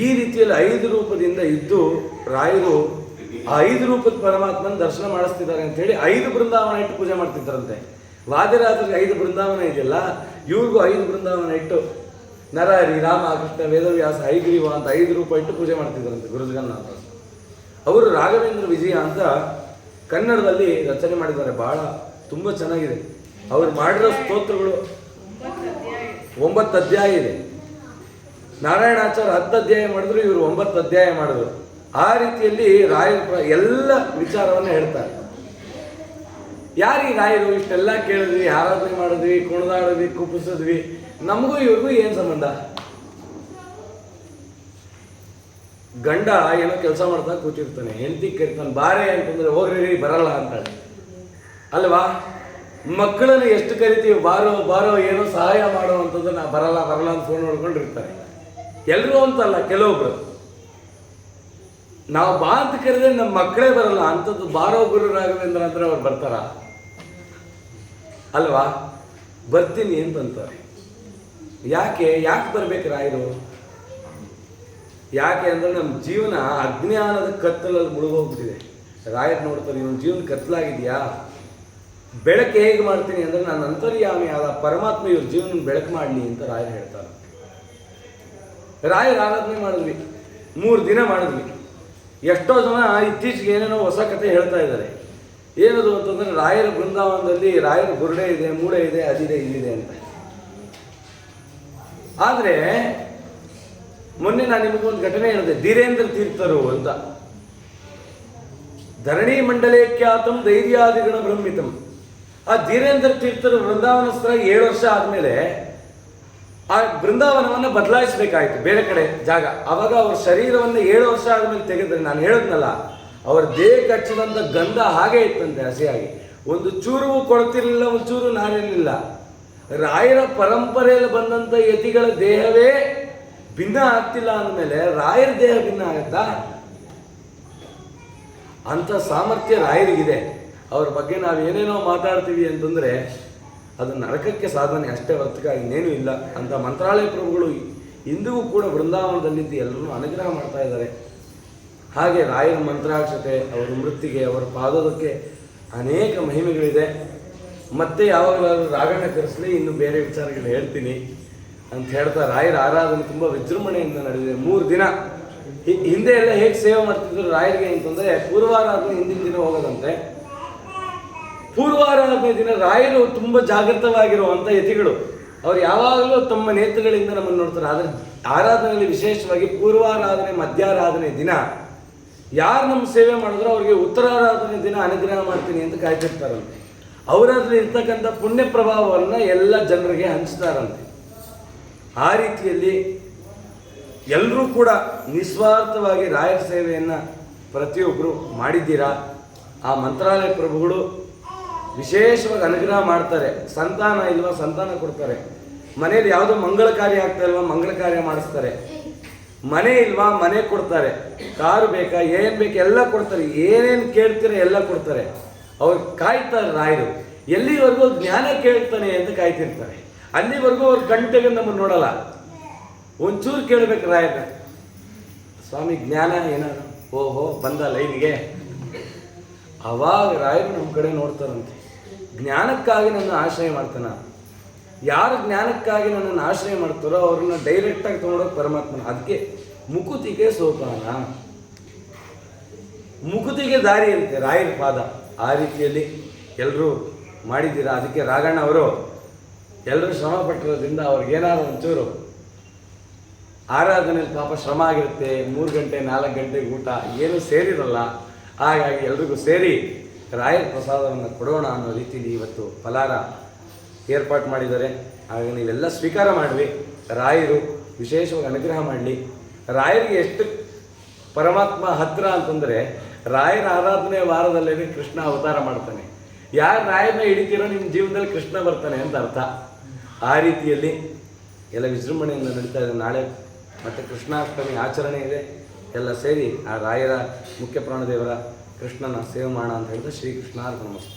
Speaker 1: ಈ ರೀತಿಯಲ್ಲಿ 5 ರೂಪದಿಂದ ಇದ್ದು ರಾಯರು ಆ 5 ರೂಪದ ಪರಮಾತ್ಮನ ದರ್ಶನ ಮಾಡಿಸ್ತಿದ್ದಾರೆ ಅಂತ ಹೇಳಿ 5 ಬೃಂದಾವನ ಇಟ್ಟು ಪೂಜೆ ಮಾಡ್ತಿದ್ದಾರಂತೆ. ವಾದಿರಾಜರಿಗೆ 5 ಬೃಂದಾವನ ಇದೆಯಲ್ಲ, ಇವ್ರಿಗೂ 5 ಬೃಂದಾವನ ಇಟ್ಟು ನರಹರಿ, ರಾಮ, ಕೃಷ್ಣ, ವೇದವ್ಯಾಸ, ಹೈಗ್ರೀವ ಅಂತ 5 ರೂಪ ಇಟ್ಟು ಪೂಜೆ ಮಾಡ್ತಿದ್ದಾರಂತೆ ಗುರುಜಗನ್ನಾಥ. ಅವರು ರಾಘವೇಂದ್ರ ವಿಜಯ ಅಂತ ಕನ್ನಡದಲ್ಲಿ ರಚನೆ ಮಾಡಿದ್ದಾರೆ. ಬಹಳ ತುಂಬ ಚೆನ್ನಾಗಿದೆ. ಅವರು ಮಾಡಿರೋ ಸ್ತೋತ್ರಗಳು 9 ಅಧ್ಯಾಯ ಇದೆ. ನಾರಾಯಣಾಚಾರ್ಯ 10 ಅಧ್ಯಾಯ ಮಾಡಿದ್ರು, ಇವರು 9 ಅಧ್ಯಾಯ ಮಾಡಿದ್ರು. ಆ ರೀತಿಯಲ್ಲಿ ರಾಯರ ಎಲ್ಲ ವಿಚಾರವನ್ನು ಹೇಳ್ತಾರೆ. ಯಾರೀ ರಾಯರು? ಇಷ್ಟೆಲ್ಲ ಕೇಳಿದ್ವಿ, ಆರಾಧನೆ ಮಾಡಿದ್ವಿ, ಕುಣಿದಾಡಿದ್ವಿ, ಕುಪ್ಪಿಸಿದ್ವಿ, ನಮಗೂ ಇವ್ರಿಗೂ ಏನು ಸಂಬಂಧ? ಗಂಡ ಏನೋ ಕೆಲಸ ಮಾಡ್ತಾ ಕೂತಿರ್ತಾನೆ, ಹೆಂಡತಿ ಕರಿತಾನೆ, ಬಾರೆ ಅಂತಂದ್ರೆ ಹೋಗ್ರಿ ಬರಲ್ಲ ಅಂತಾಳೆ ಅಲ್ವಾ? ಮಕ್ಕಳನ್ನು ಎಷ್ಟು ಕರಿತೀವಿ, ಬಾರೋ ಏನೋ ಸಹಾಯ ಮಾಡೋ ಅಂತಂದ್ರೆ ನಾ ಬರಲ್ಲ ಅಂತ ಫೋನ್ ನೋಡ್ಕೊಂಡಿರ್ತಾರೆ. ಎಲ್ಲರೂ ಅಂತಲ್ಲ, ಕೆಲವೊಬ್ರು. ನಾವು ಬಾ ಅಂತ ಕರೆದ್ರೆ ನಮ್ಮ ಮಕ್ಕಳೇ ಬರಲ್ಲ. ಅಂಥದ್ದು ಬಾರೋ ಗುರು ರಾಘವೇಂದ್ರ ಅಂದ್ರೆ ಅವ್ರು ಬರ್ತಾರ ಅಲ್ವಾ? ಬರ್ತೀನಿ ಅಂತಂತಾರೆ. ಯಾಕೆ ಬರ್ಬೇಕು ರಾಯರು? ಯಾಕೆ ಅಂದ್ರೆ ನಮ್ಮ ಜೀವನ ಅಜ್ಞಾನದ ಕತ್ತಲಲ್ಲಿ ಮುಳುಗೋಗ್ಬಿಟ್ಟಿದೆ. ರಾಯರು ನೋಡ್ತಾರೆ, ಇವನ ಜೀವನ ಕತ್ತಲಾಗಿದೆಯಾ? ಬೆಳಕು ಹೇಗೆ ಮಾಡ್ತೀನಿ ಅಂದ್ರೆ ನನ್ನ ಅಂತರ್ಯಾಮಿ ಆದ ಪರಮಾತ್ಮ ಇವ್ರ ಜೀವನ ಬೆಳಕು ಮಾಡಲಿ ಅಂತ ರಾಯರು ಹೇಳ್ತಾರೆ. ರಾಯರ ಆರಾಧನೆ ಮಾಡಿದ್ವಿ, 3 ದಿನ ಮಾಡಿದ್ವಿ. ಎಷ್ಟೋ ಜನ ಇತ್ತೀಚೆಗೆ ಏನೇನೋ ಹೊಸ ಕತೆ ಹೇಳ್ತಾ ಇದ್ದಾರೆ. ಏನದು ಅಂತಂದ್ರೆ ರಾಯರ ಬೃಂದಾವನದಲ್ಲಿ ರಾಯರ ಬುರುಡೆ ಇದೆ, ಮೂಡೆ ಇದೆ, ಅದಿದೆ, ಇಲ್ಲಿದೆ ಅಂತ. ಆದರೆ ಮೊನ್ನೆ ನಾನು ನಿಮಗೊಂದು ಘಟನೆ ಹೇಳಿದೆ, ಧೀರೇಂದ್ರ ತೀರ್ಥರು ಅಂತ. ಧರಣಿ ಮಂಡಲೇ ಖ್ಯಾತಂ ಧೈರ್ಯಾದಿಗಣ ಬ್ರಹ್ಮಿತಂ. ಆ ಧೀರೇಂದ್ರ ತೀರ್ಥರು ಬೃಂದಾವನಸ್ಥರಾಗಿ 7 ವರ್ಷ ಆದಮೇಲೆ ಆ ಬೃಂದಾವನವನ್ನು ಬದಲಾಯಿಸಬೇಕಾಯಿತು, ಬೇರೆ ಕಡೆ ಜಾಗ. ಆವಾಗ ಅವ್ರ ಶರೀರವನ್ನು 7 ವರ್ಷ ಆದಮೇಲೆ ತೆಗೆದ್ರೆ, ನಾನು ಹೇಳಿದ್ನಲ್ಲ, ಅವ್ರ ದೇಹಕ್ಕೆ ಹಚ್ಚಿದಂಥ ಗಂಧ ಹಾಗೆ ಇತ್ತಂತೆ, ಹಸಿಯಾಗಿ. ಒಂದು ಚೂರು ಕೊಡ್ತಿರ್ಲಿಲ್ಲ, ಒಂದು ಚೂರು ನಾರಿರಲಿಲ್ಲ. ರಾಯರ ಪರಂಪರೆಯಲ್ಲಿ ಬಂದಂಥ ಯತಿಗಳ ದೇಹವೇ ಭಿನ್ನ ಆಗ್ತಿಲ್ಲ ಅಂದಮೇಲೆ ರಾಯರ ದೇಹ ಭಿನ್ನ ಆಗತ್ತಾ? ಅಂಥ ಸಾಮರ್ಥ್ಯ ರಾಯರಿಗಿದೆ. ಅವ್ರ ಬಗ್ಗೆ ನಾವು ಏನೇನೋ ಮಾತಾಡ್ತೀವಿ ಅಂತಂದರೆ ಅದು ನರಕಕ್ಕೆ ಸಾಧನೆ ಅಷ್ಟೇ, ಹೊರತಾಗಿ ಇನ್ನೇನೂ ಇಲ್ಲ. ಅಂತ ಮಂತ್ರಾಲಯ ಪ್ರಭುಗಳು ಇಂದಿಗೂ ಕೂಡ ಬೃಂದಾವನದಲ್ಲಿದ್ದು ಎಲ್ಲರೂ ಅನುಗ್ರಹ ಮಾಡ್ತಾ ಇದ್ದಾರೆ. ಹಾಗೆ ರಾಯರ ಮಂತ್ರಾಕ್ಷತೆ, ಅವರ ಮೃತ್ತಿಗೆ, ಅವರ ಪಾದೋದಕ್ಕೆ ಅನೇಕ ಮಹಿಮೆಗಳಿದೆ. ಮತ್ತೆ ಯಾವಾಗಲಾದ್ರೂ ರಾಗಣ್ಣ ಕರೆಸಲಿ ಇನ್ನು ಬೇರೆ ವಿಚಾರಗಳು ಹೇಳ್ತೀನಿ ಅಂತ ಹೇಳ್ತಾ ರಾಯರ ಆರಾಧನೆ ತುಂಬ ವಿಜೃಂಭಣೆಯಿಂದ ನಡೆದಿದೆ. 3 ದಿನ. ಹಿಂದೆ ಎಲ್ಲ ಹೇಗೆ ಸೇವೆ ಮಾಡ್ತಿದ್ರು ರಾಯರಿಗೆ ಅಂತಂದರೆ, ಪೂರ್ವಾರಾಧನೆ ಹಿಂದಿನ ದಿನ ಹೋಗೋದಂತೆ. ಪೂರ್ವಾರಾಧನೆ ದಿನ ರಾಯರು ತುಂಬ ಜಾಗೃತವಾಗಿರುವಂಥ ಯತಿಗಳು. ಅವ್ರು ಯಾವಾಗಲೂ ತಮ್ಮ ನೇತ್ರಗಳಿಂದ ನಮ್ಮನ್ನು ನೋಡ್ತಾರೆ. ಆದರೆ ಆರಾಧನೆಯಲ್ಲಿ ವಿಶೇಷವಾಗಿ ಪೂರ್ವಾರಾಧನೆ ಮಧ್ಯಾರಾಧನೆ ದಿನ ಯಾರು ನಮ್ಮ ಸೇವೆ ಮಾಡಿದ್ರು ಅವ್ರಿಗೆ ಉತ್ತರಾರಾಧನೆ ದಿನ ಅನುಗ್ರಹ ಮಾಡ್ತೀನಿ ಅಂತ ಕಾಯ್ತಿರ್ತಾರಂತೆ. ಅವರಲ್ಲಿ ಇರ್ತಕ್ಕಂಥ ಪುಣ್ಯ ಪ್ರಭಾವವನ್ನು ಎಲ್ಲ ಜನರಿಗೆ ಹಂಚ್ತಾರಂತೆ. ಆ ರೀತಿಯಲ್ಲಿ ಎಲ್ಲರೂ ಕೂಡ ನಿಸ್ವಾರ್ಥವಾಗಿ ರಾಯರ ಸೇವೆಯನ್ನು ಪ್ರತಿಯೊಬ್ಬರು ಮಾಡಿದ್ದೀರಾ. ಆ ಮಂತ್ರಾಲಯ ಪ್ರಭುಗಳು ವಿಶೇಷವಾಗಿ ಅನುಗ್ರಹ ಮಾಡ್ತಾರೆ. ಸಂತಾನ ಇಲ್ವಾ ಸಂತಾನ ಕೊಡ್ತಾರೆ. ಮನೇಲಿ ಯಾವುದೋ ಮಂಗಳ ಕಾರ್ಯ ಆಗ್ತಾ ಇಲ್ವಾ ಮಂಗಳ ಕಾರ್ಯ ಮಾಡಿಸ್ತಾರೆ. ಮನೆ ಇಲ್ವಾ ಮನೆ ಕೊಡ್ತಾರೆ. ಕಾರು ಬೇಕಾ ಏನು ಬೇಕು ಎಲ್ಲ ಕೊಡ್ತಾರೆ. ಏನೇನು ಕೇಳ್ತೀರ ಎಲ್ಲ ಕೊಡ್ತಾರೆ. ಅವ್ರು ಕಾಯ್ತಾರೆ ರಾಯರು. ಎಲ್ಲಿವರೆಗೂ ಜ್ಞಾನ ಕೇಳ್ತಾನೆ ಅಂತ ಕಾಯ್ತಿರ್ತಾರೆ. ಅಲ್ಲಿವರೆಗೂ ಅವ್ರ ಗಂಟೆಗೆ ನಮ್ಮನ್ನು ನೋಡಲ್ಲ. ಒಂಚೂರು ಕೇಳಬೇಕು ರಾಯರ, ಸ್ವಾಮಿ ಜ್ಞಾನ ಏನಾದ್ರು, ಓಹೋ ಬಂದ ಲೈನ್ಗೆ, ಅವಾಗ ರಾಯರು ನಮ್ಮ ಕಡೆ ನೋಡ್ತಾರಂತೆ. ಜ್ಞಾನಕ್ಕಾಗಿ ನನ್ನ ಆಶ್ರಯ ಮಾಡ್ತಾನ. ಯಾರು ಜ್ಞಾನಕ್ಕಾಗಿ ನನ್ನನ್ನು ಆಶ್ರಯ ಮಾಡ್ತಾರೋ ಅವ್ರನ್ನ ಡೈರೆಕ್ಟಾಗಿ ತೊಗೊಂಡೋಗಿ ಪರಮಾತ್ಮನ. ಅದಕ್ಕೆ ಮುಕುತಿಗೆ ಸೋಪಾನ, ಮುಕುತಿಗೆ ದಾರಿ ಅಂತೆ ರಾಯರ ಪಾದ. ಆ ರೀತಿಯಲ್ಲಿ ಎಲ್ಲರೂ ಮಾಡಿದ್ದೀರಾ. ಅದಕ್ಕೆ ರಾಘಣ್ಣ ಅವರು ಎಲ್ಲರೂ ಶ್ರಮ ಪಟ್ಟಿರೋದ್ರಿಂದ ಅವ್ರಿಗೇನಾದ್ರು ಒಂಚೂರು ಆರಾಧನೆಯಲ್ಲಿ ಪಾಪ ಶ್ರಮ ಆಗಿರುತ್ತೆ. 3 ಗಂಟೆ 4 ಗಂಟೆಗೆ ಊಟ ಏನೂ ಸೇರಿರಲ್ಲ. ಹಾಗಾಗಿ ಎಲ್ರಿಗೂ ಸೇರಿ ರಾಯರ ಪ್ರಸಾದವನ್ನು ಕೊಡೋಣ ಅನ್ನೋ ರೀತಿಯಲ್ಲಿ ಇವತ್ತು ಫಲಾರ ಏರ್ಪಾಟ್ ಮಾಡಿದ್ದಾರೆ. ಹಾಗೆ ನೀವೆಲ್ಲ ಸ್ವೀಕಾರ ಮಾಡಲಿ. ರಾಯರು ವಿಶೇಷವಾಗಿ ಅನುಗ್ರಹ ಮಾಡಲಿ. ರಾಯರಿಗೆ ಎಷ್ಟು ಪರಮಾತ್ಮ ಹತ್ತಿರ ಅಂತಂದರೆ, ರಾಯರ ಆರಾಧನೆ ವಾರದಲ್ಲೇ ಕೃಷ್ಣ ಅವತಾರ ಮಾಡ್ತಾನೆ. ಯಾರು ರಾಯರನ್ನ ಹಿಡಿತೀರೋ ನಿಮ್ಮ ಜೀವನದಲ್ಲಿ ಕೃಷ್ಣ ಬರ್ತಾನೆ ಅಂತ ಅರ್ಥ. ಆ ರೀತಿಯಲ್ಲಿ ಎಲ್ಲ ವಿಜೃಂಭಣೆಯಿಂದ ನಡೀತಾ ಇದೆ. ನಾಳೆ ಮತ್ತು ಕೃಷ್ಣಾಷ್ಟಮಿ ಆಚರಣೆ ಇದೆ. ಎಲ್ಲ ಸೇರಿ ಆ ರಾಯರ ಮುಖ್ಯ ಪ್ರಾಣದೇವರ ಕೃಷ್ಣನ ಸೇವೆ ಮಾಡೋಣ ಅಂತ ಹೇಳಿದ್ರೆ ಶ್ರೀಕೃಷ್ಣಾರ್ಪಣಮಸ್ತು.